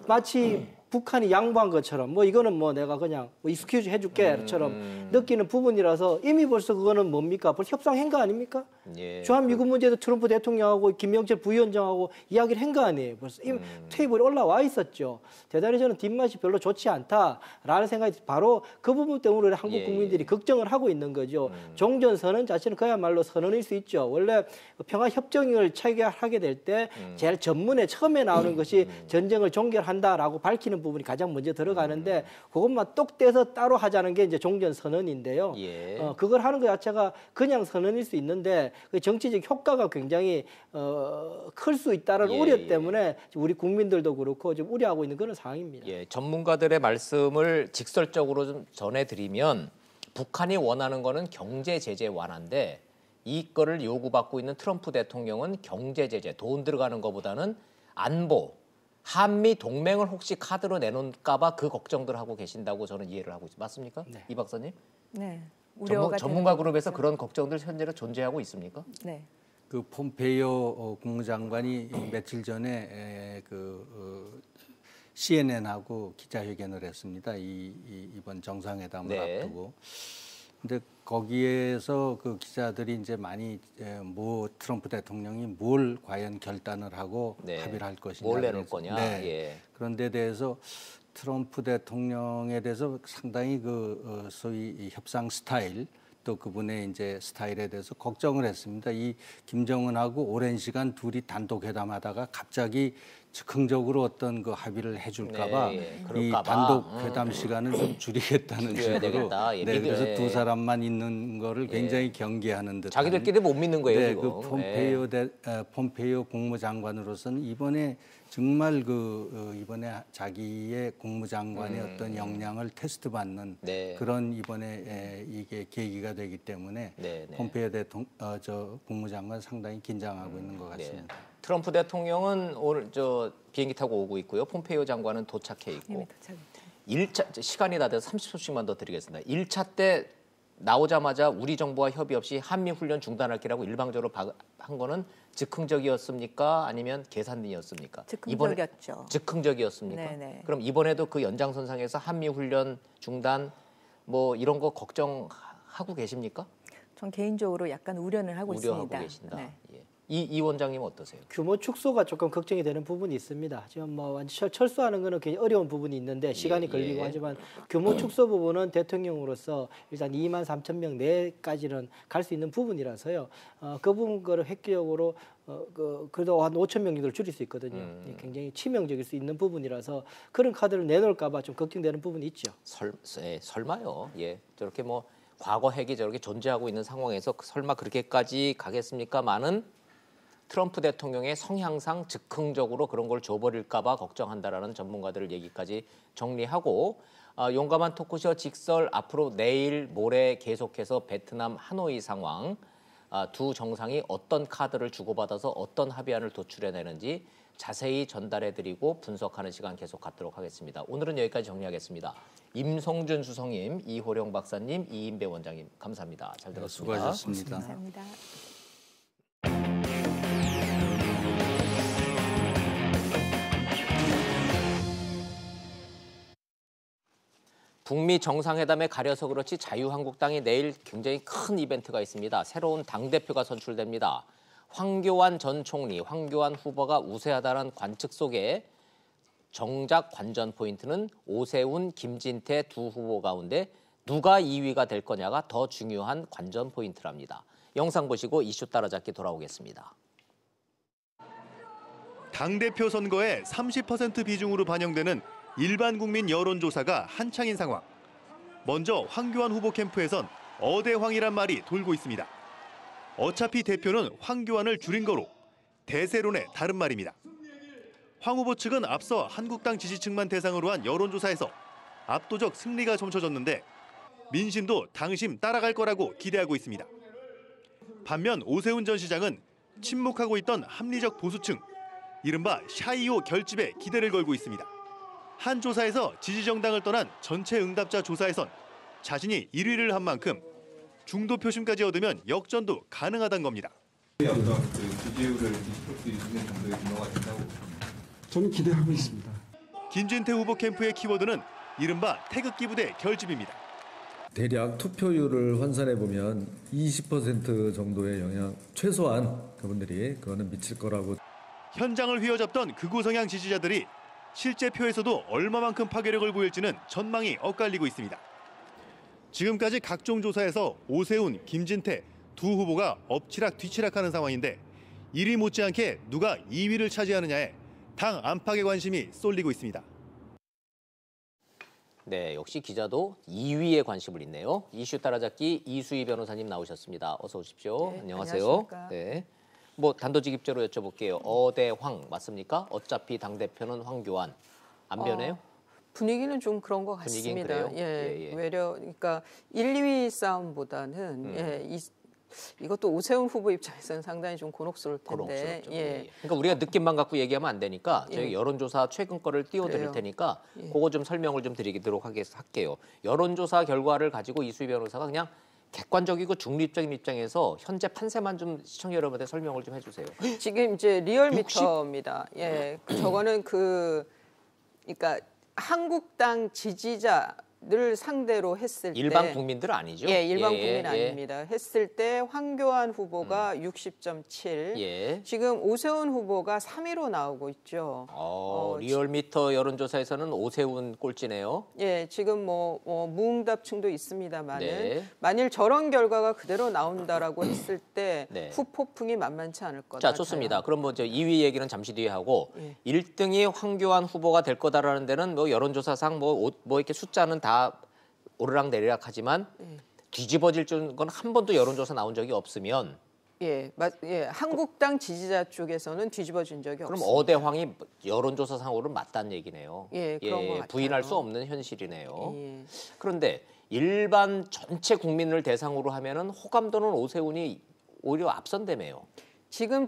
마치 북한이 양보한 것처럼 뭐 이거는 뭐 내가 그냥 뭐 익스큐즈 해줄게처럼 느끼는 부분이라서 이미 벌써 그거는 뭡니까? 벌써 협상한 거 아닙니까? 예. 주한 미군 문제도 트럼프 대통령하고 김영철 부위원장하고 이야기를 한 거 아니에요. 벌써 이미 테이블에 올라와 있었죠. 대단히 저는 뒷맛이 별로 좋지 않다라는 생각이 바로 그 부분 때문에 한국 예, 국민들이 걱정을 하고 있는 거죠. 종전 선언 자체는 그야말로 선언일 수 있죠. 원래 평화 협정을 체결하게 될 때 제일 전문에 처음에 나오는 것이 전쟁을 종결한다라고 밝히는 부분이 가장 먼저 들어가는데 그것만 똑 떼서 따로 하자는 게 이제 종전 선언인데요. 예. 그걸 하는 것 자체가 그냥 선언일 수 있는데 그 정치적 효과가 굉장히 클 수 있다는 예, 우려 예. 때문에 우리 국민들도 그렇고 좀 우려하고 있는 그런 상황입니다. 예, 전문가들의 말씀을 직설적으로 좀 전해드리면 북한이 원하는 거는 경제 제재 완화인데 이거를 요구받고 있는 트럼프 대통령은 경제 제재, 돈 들어가는 것보다는 안보, 한미 동맹을 혹시 카드로 내놓을까봐 그 걱정들 하고 계신다고 저는 이해를 하고 있습니다. 맞습니까? 네. 이 박사님? 네. 우려가 전문가 되는 그룹에서 거죠. 그런 걱정들 현재로 존재하고 있습니까? 네. 그 폼페이오 국무장관이 며칠 전에 CNN하고 기자회견을 했습니다. 이번 정상회담을 네. 앞두고. 근데 거기에서 그 기자들이 이제 많이 뭐 트럼프 대통령이 뭘 과연 결단을 하고 네. 합의를 할 것이냐. 뭘 내놓을 거냐. 네. 예. 그런 데 대해서 트럼프 대통령에 대해서 상당히 소위 이 협상 스타일 또 그분의 이제 스타일에 대해서 걱정을 했습니다. 이 김정은하고 오랜 시간 둘이 단독 회담하다가 갑자기 즉흥적으로 어떤 그 합의를 해줄까봐 네, 이 그럴까 봐. 단독 회담 시간을 좀 줄이겠다는 줄여야 식으로 되겠다. 예, 네, 그래서 예. 두 사람만 있는 거를 굉장히 경계하는 듯한 자기들끼리 못 믿는 거예요, 네, 지금. 그 폼페이오 국무장관으로서는 이번에 정말 이번에 자기의 국무장관의 어떤 역량을 테스트받는 네. 그런 이번에 이게 계기가 되기 때문에 네, 네. 폼페이오 저 국무장관 상당히 긴장하고 있는 것 같습니다. 트럼프 대통령은 오늘 비행기 타고 오고 있고요. 폼페이오 장관은 도착해 있고. 이미 도착했죠. 1차 시간이 다 돼서 30초씩만 더 드리겠습니다. 1차 때 나오자마자 우리 정부와 협의 없이 한미 훈련 중단할기라고 일방적으로 한 거는 즉흥적이었습니까? 아니면 계산이었습니까? 즉흥적이었죠. 즉흥적이었습니까? 네네. 그럼 이번에도 그 연장선상에서 한미 훈련 중단 뭐 이런 거 걱정하고 계십니까? 전 개인적으로 약간 우려는 하고 우려하고 있습니다. 계신다. 네. 예. 이 원장님 어떠세요? 규모 축소가 조금 걱정이 되는 부분이 있습니다. 지금 뭐 완전 철수하는 거는 굉장히 어려운 부분이 있는데 시간이 걸리고 하지만 규모 축소 부분은 대통령으로서 일단 2만 3천 명 내까지는 갈 수 있는 부분이라서요. 그 부분 거를 획기적으로 그래도 한 5천 명 정도를 줄일 수 있거든요. 굉장히 치명적일 수 있는 부분이라서 그런 카드를 내놓을까 봐 좀 걱정되는 부분이 있죠. 설마요. 예. 저렇게 뭐 과거 핵이 저렇게 존재하고 있는 상황에서 설마 그렇게까지 가겠습니까만은 트럼프 대통령의 성향상 즉흥적으로 그런 걸 줘버릴까 봐 걱정한다라는 전문가들 얘기까지 정리하고 용감한 토크쇼 직설 앞으로 내일 모레 계속해서 베트남 하노이 상황 두 정상이 어떤 카드를 주고받아서 어떤 합의안을 도출해내는지 자세히 전달해드리고 분석하는 시간 계속 갖도록 하겠습니다. 오늘은 여기까지 정리하겠습니다. 임성준 수석님, 이호령 박사님, 이인배 원장님 감사합니다. 잘 들었습니다. 수고하셨습니다. 감사합니다. 북미 정상회담에 가려서 그렇지 자유한국당이 내일 굉장히 큰 이벤트가 있습니다. 새로운 당대표가 선출됩니다. 황교안 전 총리, 황교안 후보가 우세하다는 관측 속에 정작 관전 포인트는 오세훈, 김진태 두 후보 가운데 누가 2위가 될 거냐가 더 중요한 관전 포인트랍니다. 영상 보시고 이슈 따라잡기 돌아오겠습니다. 당대표 선거에 30% 비중으로 반영되는 일반 국민 여론조사가 한창인 상황. 먼저 황교안 후보 캠프에선 어대황이란 말이 돌고 있습니다. 어차피 대표는 황교안을 줄인 거로 대세론의 다른 말입니다. 황 후보 측은 앞서 한국당 지지층만 대상으로 한 여론조사에서 압도적 승리가 점쳐졌는데 민심도 당심 따라갈 거라고 기대하고 있습니다. 반면 오세훈 전 시장은 침묵하고 있던 합리적 보수층, 이른바 샤이오 결집에 기대를 걸고 있습니다. 한 조사에서 지지정당을 떠난 전체 응답자 조사에선 자신이 1위를 한 만큼 중도 표심까지 얻으면 역전도 가능하다는 겁니다. 지지율을 20% 이상 정도의 규모가 된다고 저는 기대하고 있습니다. 김진태 후보 캠프의 키워드는 이른바 태극기 부대 결집입니다. 대략 투표율을 환산해 보면 20% 정도의 영향, 최소한 그분들이 그거는 미칠 거라고. 현장을 휘어잡던 극우 성향 지지자들이 실제 표에서도 얼마만큼 파괴력을 보일지는 전망이 엇갈리고 있습니다. 지금까지 각종 조사에서 오세훈, 김진태 두 후보가 엎치락 뒤치락하는 상황인데 1위 못지않게 누가 2위를 차지하느냐에 당 안팎의 관심이 쏠리고 있습니다. 네, 역시 기자도 2위에 관심을 있네요. 이슈 따라잡기 이수희 변호사님 나오셨습니다. 어서 오십시오. 네, 안녕하세요. 안녕하십니까. 네. 뭐 단도직입적으로 여쭤볼게요. 어대황 맞습니까? 어차피 당대표는 황교안. 안 변해요? 분위기는 좀 그런 것 분위기는 같습니다. 그래요? 예, 예. 외려 그러니까 1, 2위 싸움보다는 이것도 오세훈 후보 입장에서는 상당히 좀 곤혹스러울 텐데. 고롱스럽죠. 예. 그러니까 우리가 느낌만 갖고 얘기하면 안 되니까 저희 예. 여론조사 최근 거를 띄워드릴 그래요. 테니까 예. 그거 좀 설명을 좀 드리도록 할게요. 여론조사 결과를 가지고 이수희 변호사가 그냥 객관적이고 중립적인 입장에서 현재 판세만 좀 시청자 여러분한테 설명을 좀 해주세요. 지금 이제 리얼미터입니다. 예, 저거는 그러니까 한국당 지지자 상대로 했을 때 일반 국민들 아니죠? 예, 일반 국민 아닙니다. 했을 때 황교안 후보가 60.7, 예. 지금 오세훈 후보가 3위로 나오고 있죠. 리얼미터 여론조사에서는 오세훈 꼴찌네요. 예, 지금 뭐 무응답층도 있습니다만은 네. 만일 저런 결과가 그대로 나온다라고 했을 때 네. 후폭풍이 만만치 않을 거다. 자, 좋습니다. 그럼 뭐 2위 얘기는 잠시 뒤에 하고 예. 1등이 황교안 후보가 될 거다라는 데는 뭐 여론조사상 뭐 이렇게 숫자는 다 오르락내리락 하지만 뒤집어질 건 한 번도 여론조사 나온 적이 없으면 예, 한국당 지지자 쪽에서는 뒤집어진 적이 그럼 없습니다. 어대황이 여론조사상으로는 맞다는 얘기네요. 예, 그런 것 같아요. 부인할 수 없는 현실이네요. 예. 그런데 일반 전체 국민을 대상으로 하면은 호감도는 오세훈이 오히려 앞선다며요. 지금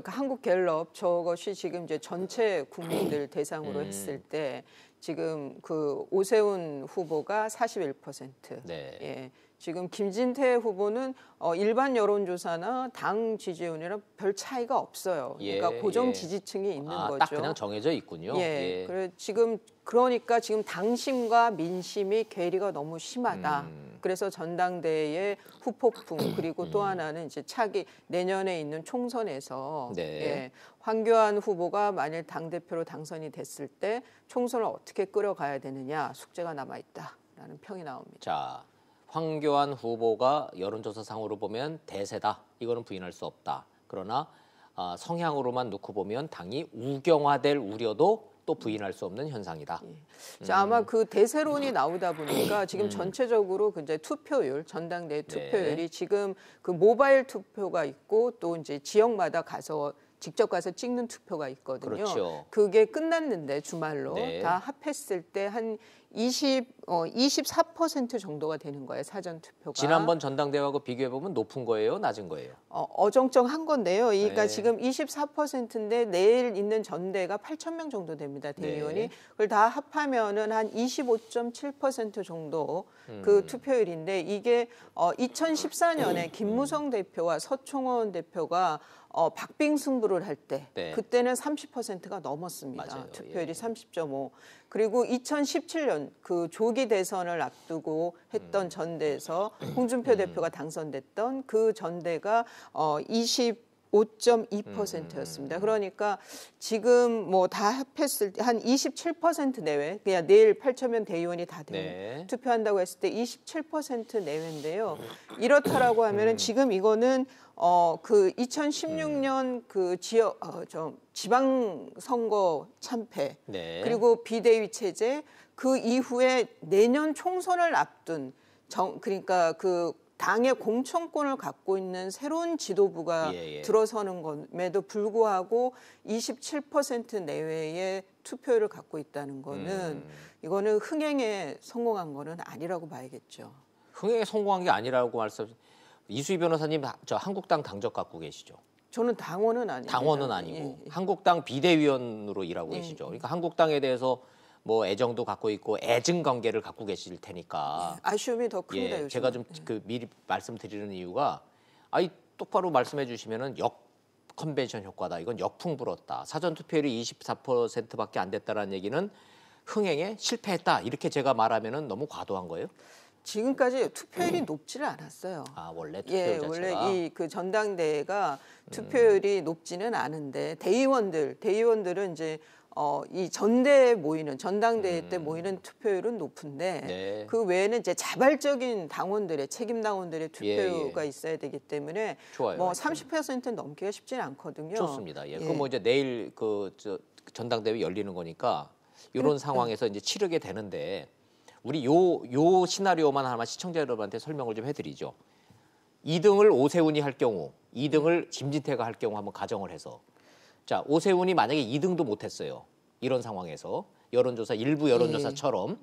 한국갤럽 저것이 지금 이제 전체 국민들 대상으로 했을 때 지금 그 오세훈 후보가 41%. 네. 예. 지금 김진태 후보는 일반 여론조사나 당 지지율이랑 별 차이가 없어요. 그러니까 고정 지지층이 있는 거죠. 딱 그냥 정해져 있군요. 예. 그래 그러니까 지금 당심과 민심이 괴리가 너무 심하다. 그래서 전당대회의 후폭풍 그리고 또 하나는 이제 차기 내년에 있는 총선에서 예, 황교안 후보가 만일 당 대표로 당선이 됐을 때 총선을 어떻게 끌어가야 되느냐 숙제가 남아 있다라는 평이 나옵니다. 자, 황교안 후보가 여론조사상으로 보면 대세다. 이거는 부인할 수 없다. 그러나 성향으로만 놓고 보면 당이 우경화될 우려도 또 부인할 수 없는 현상이다. 예. 자, 아마 그 대세론이 나오다 보니까 지금 전체적으로 이제 투표율, 전당대회 투표율이 지금 그 모바일 투표가 있고 또 이제 지역마다 직접 가서 찍는 투표가 있거든요. 그렇죠. 그게 끝났는데 주말로 네. 다 합했을 때 한 24% 정도가 되는 거예요. 사전 투표가. 지난번 전당대회하고 비교해 보면 높은 거예요, 낮은 거예요? 어정쩡한 건데요. 그러니까 네. 지금 24%인데 내일 있는 전대가 8,000명 정도 됩니다. 대의원이. 네. 그걸 다 합하면은 한 25.7% 정도 그 투표율인데 이게 2014년에 김무성 대표와 서총원 대표가 박빙승부를 할 때 네. 그때는 30%가 넘었습니다. 맞아요. 투표율이 예. 30.5. 그리고 2017년 그 조기 대선을 앞두고 했던 전대에서 홍준표 대표가 당선됐던 그 전대가 25.2%였습니다. 그러니까 지금 뭐 다 합했을 때 한 27% 내외, 그냥 내일 8,000명 대의원이 다 네. 투표한다고 했을 때 27% 내외인데요. 이렇다라고 하면은 지금 이거는 그 2016년 그 지방 선거 참패 네. 그리고 비대위 체제 그 이후에 내년 총선을 앞둔 그러니까 그 당의 공천권을 갖고 있는 새로운 지도부가 들어서는 것에도 불구하고 27% 내외의 투표율을 갖고 있다는 거는 이거는 흥행에 성공한 거는 아니라고 봐야겠죠. 흥행에 성공한 게 아니라고 이수희 변호사님 저 한국당 당적 갖고 계시죠? 저는 당원은 아니에요. 당원은 아니고 한국당 비대위원으로 일하고 계시죠. 그러니까 한국당에 대해서 뭐 애정도 갖고 있고 애증 관계를 갖고 계실 테니까 아쉬움이 더 큽니다. 요즘. 제가 좀 미리 말씀드리는 이유가 똑바로 말씀해 주시면은 컨벤션 효과다. 이건 역풍 불었다. 사전 투표율이 24%밖에 안 됐다라는 얘기는 흥행에 실패했다. 이렇게 제가 말하면은 너무 과도한 거예요? 지금까지 투표율이 높지를 않았어요. 원래 투표율 자체가. 원래 그 전당대회가 투표율이 높지는 않은데 대의원들은 이제 이 전대에 모이는 전당대회 때 모이는 투표율은 높은데 그 외에는 이제 자발적인 당원들의 책임 당원들의 투표가 있어야 되기 때문에 좋아요. 뭐 30% 넘기가 쉽지는 않거든요. 좋습니다. 그럼 뭐 이제 내일 전당대회 열리는 거니까 이런 상황에서 이제 치르게 되는데 우리 요 시나리오만 하나만 시청자 여러분한테 설명을 좀 해드리죠. 2등을 오세훈이 할 경우, 2등을 김진태가 할 경우 한번 가정을 해서 자, 오세훈이 만약에 2등도 못했어요. 이런 상황에서 일부 여론조사처럼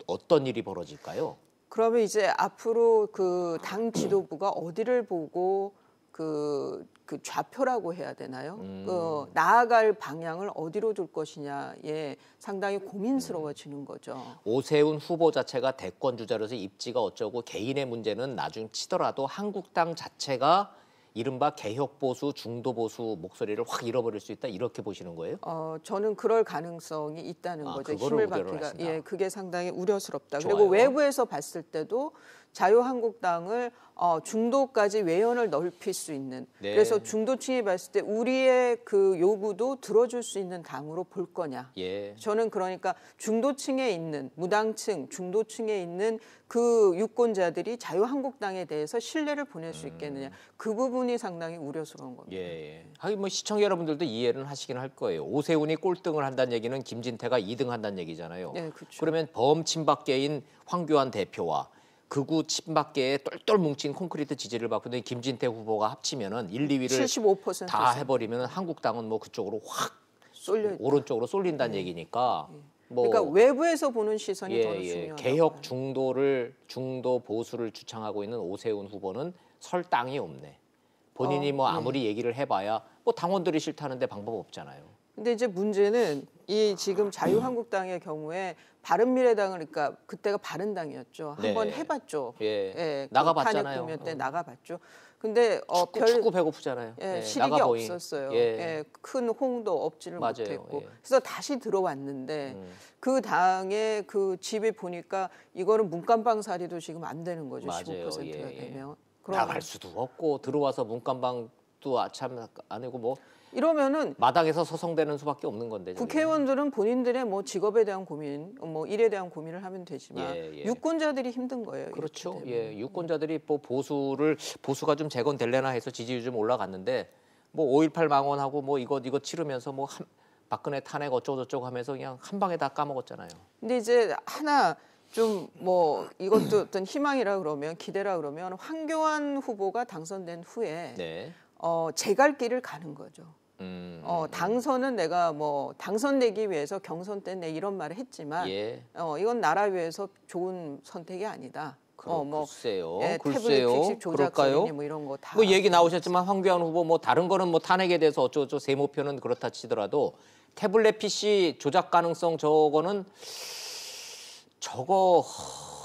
어떤 일이 벌어질까요? 그러면 이제 앞으로 그 당 지도부가 어디를 보고 그 좌표라고 해야 되나요? 나아갈 방향을 어디로 둘 것이냐에 상당히 고민스러워지는 거죠. 오세훈 후보 자체가 대권 주자로서 입지가 어쩌고 개인의 문제는 나중 치더라도 한국당 자체가 이른바 개혁 보수, 중도 보수 목소리를 확 잃어버릴 수 있다 이렇게 보시는 거예요? 저는 그럴 가능성이 있다는 거죠. 힘을 받기가. 예, 그게 상당히 우려스럽다. 좋아요. 그리고 외부에서 봤을 때도 자유한국당을 중도까지 외연을 넓힐 수 있는 네. 그래서 중도층이 봤을 때 우리의 그 요구도 들어줄 수 있는 당으로 볼 거냐. 예. 저는 그러니까 중도층에 있는 무당층, 중도층에 있는 그 유권자들이 자유한국당에 대해서 신뢰를 보낼 수 있겠느냐. 그 부분이 상당히 우려스러운 겁니다. 예. 하긴 뭐 시청자 여러분들도 이해는 하시긴 할 거예요. 오세훈이 꼴등을 한다는 얘기는 김진태가 2등 한다는 얘기잖아요. 예, 그렇죠. 그러면 범친박계인 황교안 대표와 극우 친박계에 똘똘 뭉친 콘크리트 지지를 받고 있는 김진태 후보가 합치면은 1, 2위를 75% 다 해버리면 한국당은 뭐 그쪽으로 확 쏠려 오른쪽으로 쏠린다는 얘기니까. 뭐 그러니까 외부에서 보는 시선이 더 중요하다. 개혁 중도 보수를 주창하고 있는 오세훈 후보는 설 땅이 없네. 본인이 뭐 아무리 얘기를 해봐야 뭐 당원들이 싫다는데 방법 없잖아요. 근데 이제 문제는 이 지금 자유한국당의 경우에 바른미래당을 그러니까 그때가 바른당이었죠. 한번 해봤죠. 예. 나가봤잖아요. 탄핵 국면 때 나가봤죠. 근데 축구 배고프잖아요. 실익이 없었어요. 큰 홍도 얻지를 못했고. 그래서 다시 들어왔는데 그 당의 그 집에 보니까 이거는 문간방살이도 지금 안 되는 거죠. 맞아요. 15%가 되면. 나갈 수도 없고 들어와서 문간방도 참 아니고 뭐 이러면은 마당에서 소송되는 수밖에 없는 건데. 국회의원들은 본인들의 뭐 직업에 대한 고민, 뭐 일에 대한 고민을 하면 되지만 유권자들이 힘든 거예요. 그렇죠. 유권자들이 뭐 보수가 좀 재건될래나 해서 지지율 좀 올라갔는데 뭐 5.18 망언하고 뭐 이거 치르면서 뭐 박근혜 탄핵 어쩌고저쩌고 하면서 그냥 한 방에 다 까먹었잖아요. 근데 이제 하나 좀 뭐 이것도 어떤 희망이라 그러면 기대라 그러면 황교안 후보가 당선된 후에 제 갈 길을 가는 거죠. 당선은 내가 뭐 당선되기 위해서 경선 때 내 이런 말을 했지만 이건 나라 위해서 좋은 선택이 아니다. 글쎄요. 태블릿 픽식 조작설이니 뭐 이런 거 다. 뭐 얘기 나오셨지만 황교안 후보 뭐 다른 거는 뭐 탄핵에 대해서 어쩌고저쩌고 세모표는 그렇다 치더라도 태블릿 PC 조작 가능성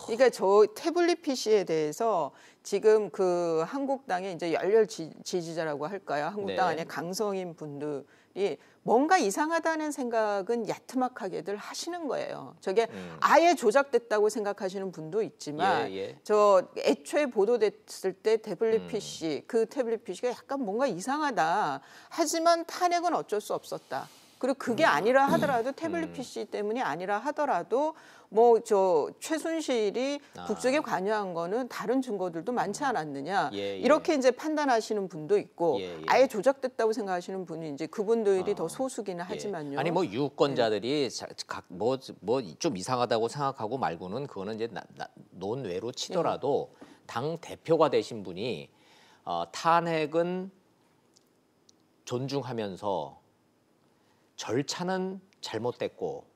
그러니까 저 태블릿 PC에 대해서 지금 그 한국당의 이제 열렬 지지자라고 할까요? 한국당 안에 강성인 분들이 뭔가 이상하다는 생각은 야트막하게들 하시는 거예요. 저게 아예 조작됐다고 생각하시는 분도 있지만 저 애초에 보도됐을 때 태블릿 PC, 그 태블릿 PC가 약간 뭔가 이상하다. 하지만 탄핵은 어쩔 수 없었다. 그리고 그게 아니라 하더라도 태블릿 PC 때문이 아니라 하더라도 뭐 저 최순실이 국정에 관여한 거는 다른 증거들도 많지 않았느냐 이렇게 이제 판단하시는 분도 있고 아예 조작됐다고 생각하시는 분이 이제 그분들이 더 소수기는 하지만요. 아니 뭐 유권자들이 뭐 좀 이상하다고 생각하고 말고는 그거는 이제 논외로 치더라도 당 대표가 되신 분이 탄핵은 존중하면서 절차는 잘못됐고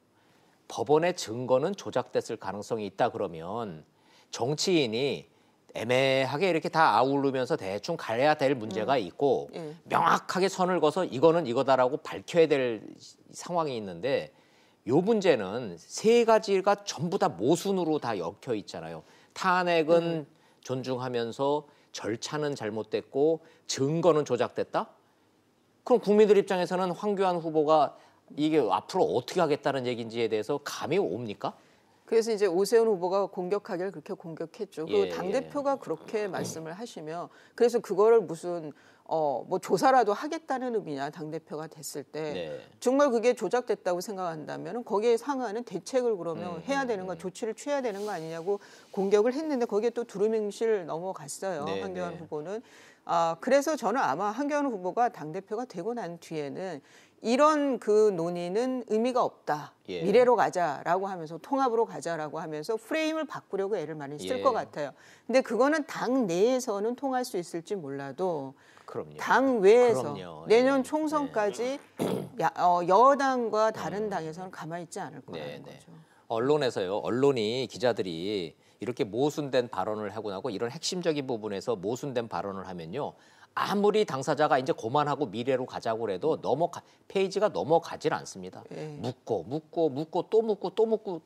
법원의 증거는 조작됐을 가능성이 있다 그러면 정치인이 애매하게 이렇게 다 아우르면서 대충 가려야 될 문제가 있고 명확하게 선을 그어서 이거는 이거다라고 밝혀야 될 상황이 있는데 요 문제는 세 가지가 전부 다 모순으로 다 엮여 있잖아요. 탄핵은 존중하면서 절차는 잘못됐고 증거는 조작됐다? 그럼 국민들 입장에서는 황교안 후보가 이게 앞으로 어떻게 하겠다는 얘기인지에 대해서 감이 옵니까? 그래서 이제 오세훈 후보가 공격하기를 그렇게 공격했죠. 그 당대표가 그렇게 말씀을 하시며 그래서 그거를 무슨 뭐 조사라도 하겠다는 의미냐 당대표가 됐을 때 정말 그게 조작됐다고 생각한다면 거기에 상하는 대책을 그러면 해야 되는 거 조치를 취해야 되는 거 아니냐고 공격을 했는데 거기에 또 두루뭉실 넘어갔어요. 황교안 후보는. 그래서 저는 아마 황교안 후보가 당대표가 되고 난 뒤에는 이런 그 논의는 의미가 없다. 미래로 가자라고 하면서 통합으로 가자라고 하면서 프레임을 바꾸려고 애를 많이 쓸 것 같아요. 근데 그거는 당 내에서는 통할 수 있을지 몰라도 당 외에서 내년 총선까지 여당과 다른 당에서는 가만히 있지 않을 거라는 거죠. 언론에서요. 언론이 기자들이 이렇게 모순된 발언을 하고 나고 이런 핵심적인 부분에서 모순된 발언을 하면요. 아무리 당사자가 이제 그만하고 미래로 가자고 해도 페이지가 넘어가질 않습니다. 묻고 또 묻고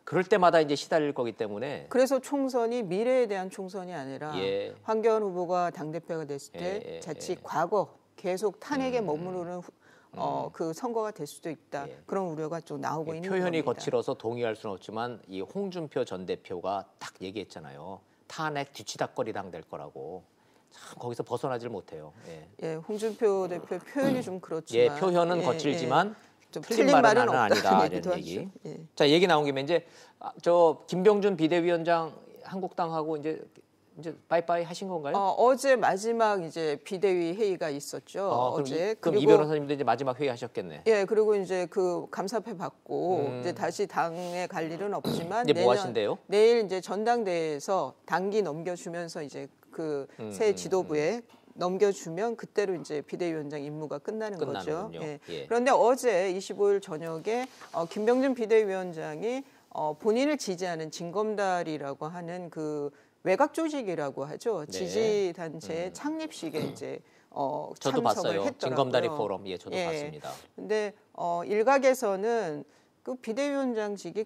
그럴 때마다 이제 시달릴 거기 때문에 그래서 총선이 미래에 대한 총선이 아니라 예. 황교안 후보가 당대표가 됐을 때 예, 예, 자칫 과거 계속 탄핵에 머무르는 그 선거가 될 수도 있다. 예. 그런 우려가 좀 나오고 있는 표현이 겁니다. 거칠어서 동의할 수는 없지만 이 홍준표 전 대표가 딱 얘기했잖아요. 탄핵 뒤치다꺼리당 될 거라고. 참 거기서 벗어나질 못해요. 예. 예, 홍준표 대표 표현이 좀 예, 그렇지만 표현은 거칠지만 좀 틀린 말은 없다는 아니다 얘기도 이런 얘기. 하죠. 예. 자, 얘기 나온 김에 이제 저 김병준 비대위원장 한국당하고 이제 빠이빠이 하신 건가요? 어제 마지막 이제 비대위 회의가 있었죠. 어제. 그럼 이 변호사님도 이제 마지막 회의 하셨겠네. 예, 그리고 이제 그 감사패 받고 이제 다시 당에 갈 일은 없지만 이제 뭐 하신대요? 내일 이제 전당대회에서 당기 넘겨주면서 이제 그 새 지도부에 넘겨주면 그때로 이제 비대위원장 임무가 끝나는 거죠. 예. 예. 그런데 어제 25일 저녁에 김병준 비대위원장이 본인을 지지하는 진검다리라고 하는 그 외곽 조직이라고 하죠. 네. 지지 단체의 창립식에 이제 저도 참석을 봤어요. 했더라고요. 진검다리 포럼. 예, 저도 예. 봤습니다. 근데 일각에서는 그 비대위원장직이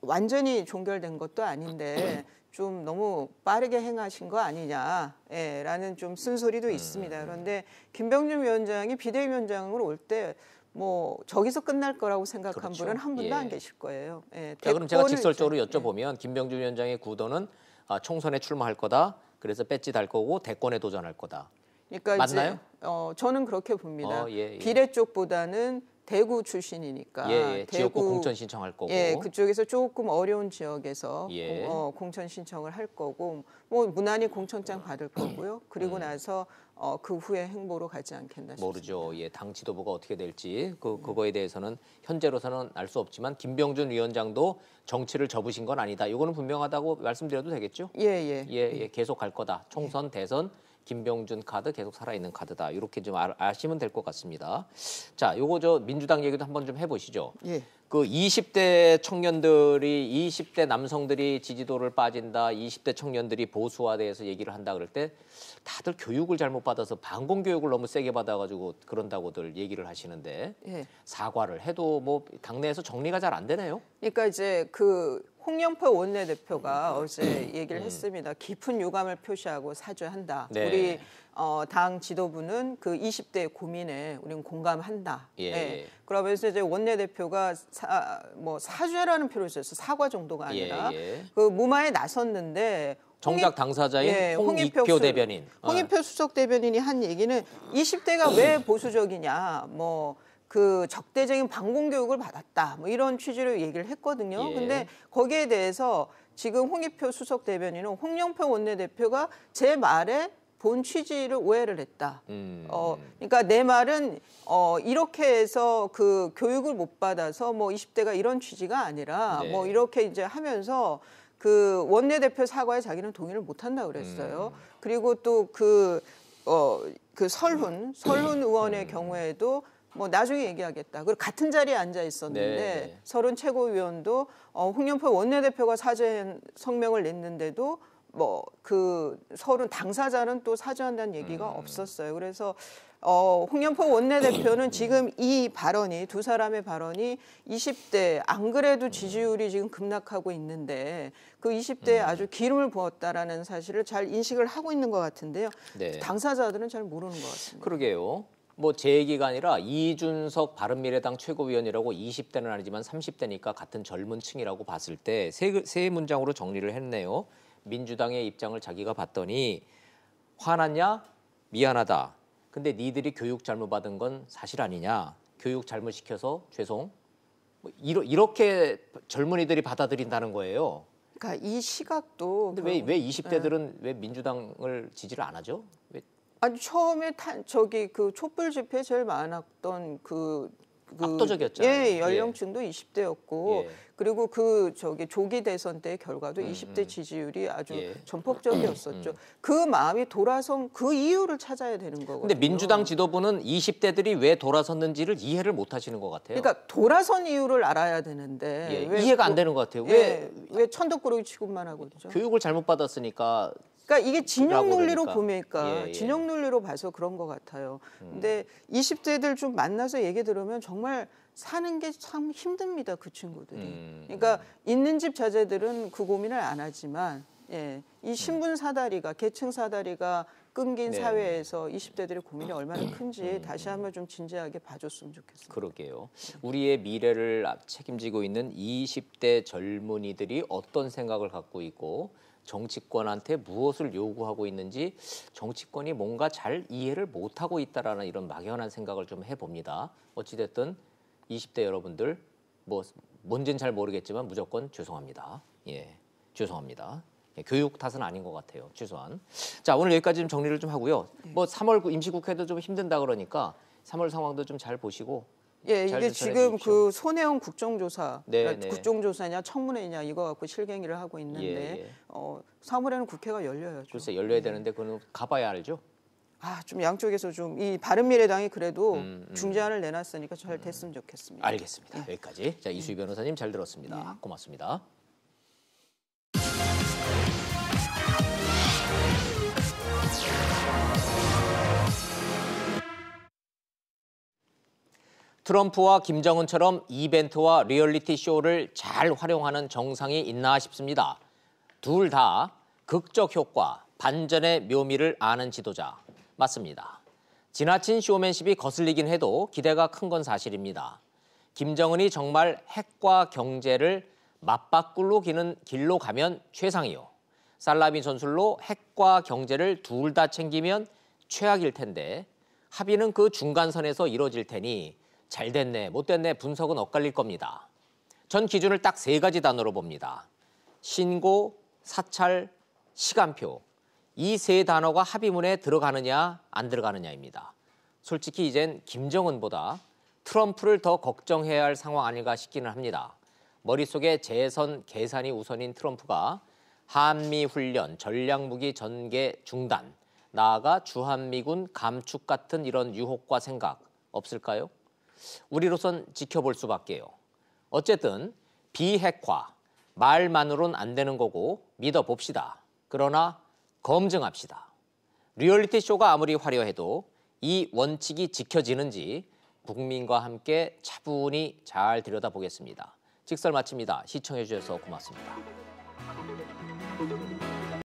완전히 종결된 것도 아닌데 좀 너무 빠르게 행하신 거 아니냐라는 좀 쓴소리도 있습니다. 그런데 김병준 위원장이 비대위원장으로 올 때 뭐 저기서 끝날 거라고 생각한 그렇죠. 분은 한 분도 예. 안 계실 거예요. 예, 자, 그럼 제가 대권을 직설적으로 이제, 여쭤보면 김병준 위원장의 구도는 총선에 출마할 거다. 그래서 배지 달 거고 대권에 도전할 거다. 그러니까 맞나요? 이제 저는 그렇게 봅니다. 예, 예. 비례 쪽보다는 대구 출신이니까 예, 지역구 공천 신청할 거고. 예, 그쪽에서 조금 어려운 지역에서 예. 공천 신청을 할 거고 뭐 무난히 공천장 받을 거고요. 그리고 나서 그 후에 행보로 가지 않겠나 싶습니다. 모르죠. 예, 당 지도부가 어떻게 될지 그거에 대해서는 현재로서는 알 수 없지만 김병준 위원장도 정치를 접으신 건 아니다. 이거는 분명하다고 말씀드려도 되겠죠? 예. 예, 계속 갈 거다. 총선, 대선, 김병준 카드 계속 살아있는 카드다. 이렇게 좀 아시면 될 것 같습니다. 자, 요거 저 민주당 얘기도 한번 좀 해보시죠. 예. 그 20대 청년들이 20대 남성들이 지지도를 빠진다. 20대 청년들이 보수화돼서 얘기를 한다 그럴 때 다들 교육을 잘못 받아서 반공 교육을 너무 세게 받아가지고 그런다고들 얘기를 하시는데 예. 사과를 해도 뭐 당내에서 정리가 잘 안 되네요. 그러니까 이제 그 홍영표 원내대표가 어제 얘기를 했습니다. 깊은 유감을 표시하고 사죄한다. 네. 우리 당 지도부는 그 20대의 고민에 우리는 공감한다. 예. 그러면서 이제 원내대표가 사죄라는 표현을 썼어요. 사과 정도가 아니라 예. 그 무마에 나섰는데 정작 당사자인 홍익표 대변인. 홍익표 수석 대변인이 한 얘기는 20대가 왜 보수적이냐. 그 적대적인 반공 교육을 받았다. 뭐 이런 취지로 얘기를 했거든요. 예. 근데 거기에 대해서 지금 홍익표 수석 대변인은 홍영표 원내대표가 제 말에 본 취지를 오해를 했다. 그러니까 내 말은 이렇게 해서 그 교육을 못 받아서 20대가 이런 취지가 아니라 네. 이렇게 이제 하면서 그 원내대표 사과에 자기는 동의를 못 한다 그랬어요. 그리고 또 그 설훈 의원의 경우에도 나중에 얘기하겠다. 그리고 같은 자리에 앉아 있었는데 네. 설훈 최고위원도 홍영표 원내대표가 사죄 성명을 냈는데도 그 설훈 당사자는 또 사죄한다는 얘기가 없었어요. 그래서 홍영표 원내대표는 지금 이 발언이 두 사람의 발언이 20대 안 그래도 지지율이 지금 급락하고 있는데 그 20대에 아주 기름을 부었다라는 사실을 잘 인식을 하고 있는 것 같은데요. 네. 당사자들은 잘 모르는 것 같습니다. 그러게요. 제 얘기가 아니라 이준석 바른미래당 최고위원이라고 20대는 아니지만 30대니까 같은 젊은 층이라고 봤을 때 세 문장으로 정리를 했네요. 민주당의 입장을 자기가 봤더니 화났냐? 미안하다. 근데 니들이 교육 잘못 받은 건 사실 아니냐? 교육 잘못 시켜서 죄송. 이렇게 젊은이들이 받아들인다는 거예요. 그러니까 이 시각도 근데 왜 20대들은 왜 민주당을 지지를 안 하죠? 왜? 아니 처음에 그 촛불 집회 제일 많았던 압도적이었잖아요. 예, 연령층도 20대였고 예. 그리고 조기 대선 때 결과도 20대 지지율이 아주 전폭적이었었죠. 그 마음이 돌아선 그 이유를 찾아야 되는 거거든요. 근데 민주당 지도부는 20대들이 왜 돌아섰는지를 이해를 못 하시는 것 같아요. 그러니까 돌아선 이유를 알아야 되는데 왜 이해가 안 되는 것 같아요. 왜 천덕꾸러기 취급만 하고 있죠? 교육을 잘못 받았으니까. 그러니까 이게 진영 논리로 그러니까. 보니까 진영 논리로 봐서 그런 것 같아요. 근데 20대들 좀 만나서 얘기 들으면 정말 사는 게 참 힘듭니다. 그 친구들이. 그러니까 있는 집 자제들은 그 고민을 안 하지만 예, 이 신분 사다리가 계층 사다리가 끊긴 네. 사회에서 20대들의 고민이 얼마나 큰지 다시 한번 좀 진지하게 봐줬으면 좋겠습니다. 그러게요. 우리의 미래를 책임지고 있는 20대 젊은이들이 어떤 생각을 갖고 있고 정치권한테 무엇을 요구하고 있는지 정치권이 뭔가 잘 이해를 못하고 있다라는 이런 막연한 생각을 좀 해봅니다. 어찌됐든 20대 여러분들 뭔지는 잘 모르겠지만 무조건 죄송합니다. 예, 죄송합니다. 예, 교육 탓은 아닌 것 같아요. 최소한. 자, 오늘 여기까지 좀 정리를 좀 하고요. 3월 임시국회도 좀 힘든다 그러니까 3월 상황도 좀 잘 보시고. 예, 이게 지금 그 손혜원 국정조사, 네, 그러니까 네. 국정조사냐 청문회냐 이거 갖고 실갱이를 하고 있는데 예. 3월에는 국회가 열려야죠. 글쎄 열려야 되는데 그건 가봐야 알죠. 좀 양쪽에서 좀 이 바른미래당이 그래도 중재안을 내놨으니까 잘 됐으면 좋겠습니다. 알겠습니다. 여기까지. 자, 이수희 변호사님 잘 들었습니다. 고맙습니다. 트럼프와 김정은처럼 이벤트와 리얼리티 쇼를 잘 활용하는 정상이 있나 싶습니다. 둘 다 극적 효과, 반전의 묘미를 아는 지도자 맞습니다. 지나친 쇼맨십이 거슬리긴 해도 기대가 큰 건 사실입니다. 김정은이 정말 핵과 경제를 맞바꿀로 기는 길로 가면 최상이요. 살라미 전술로 핵과 경제를 둘 다 챙기면 최악일 텐데 합의는 그 중간선에서 이루어질 테니 잘 됐네, 못 됐네 분석은 엇갈릴 겁니다. 전 기준을 딱 3가지 단어로 봅니다. 신고, 사찰, 시간표. 이 3단어가 합의문에 들어가느냐 안 들어가느냐입니다. 솔직히 이젠 김정은보다 트럼프를 더 걱정해야 할 상황 아닌가 싶기는 합니다. 머릿속에 재선 계산이 우선인 트럼프가 한미훈련, 전략무기 전개 중단, 나아가 주한미군 감축 같은 이런 유혹과 생각 없을까요? 우리로선 지켜볼 수밖에요. 어쨌든 비핵화, 말만으로는 안 되는 거고 믿어봅시다. 그러나 검증합시다. 리얼리티 쇼가 아무리 화려해도 이 원칙이 지켜지는지 국민과 함께 차분히 잘 들여다보겠습니다. 직설 마칩니다. 시청해 주셔서 고맙습니다.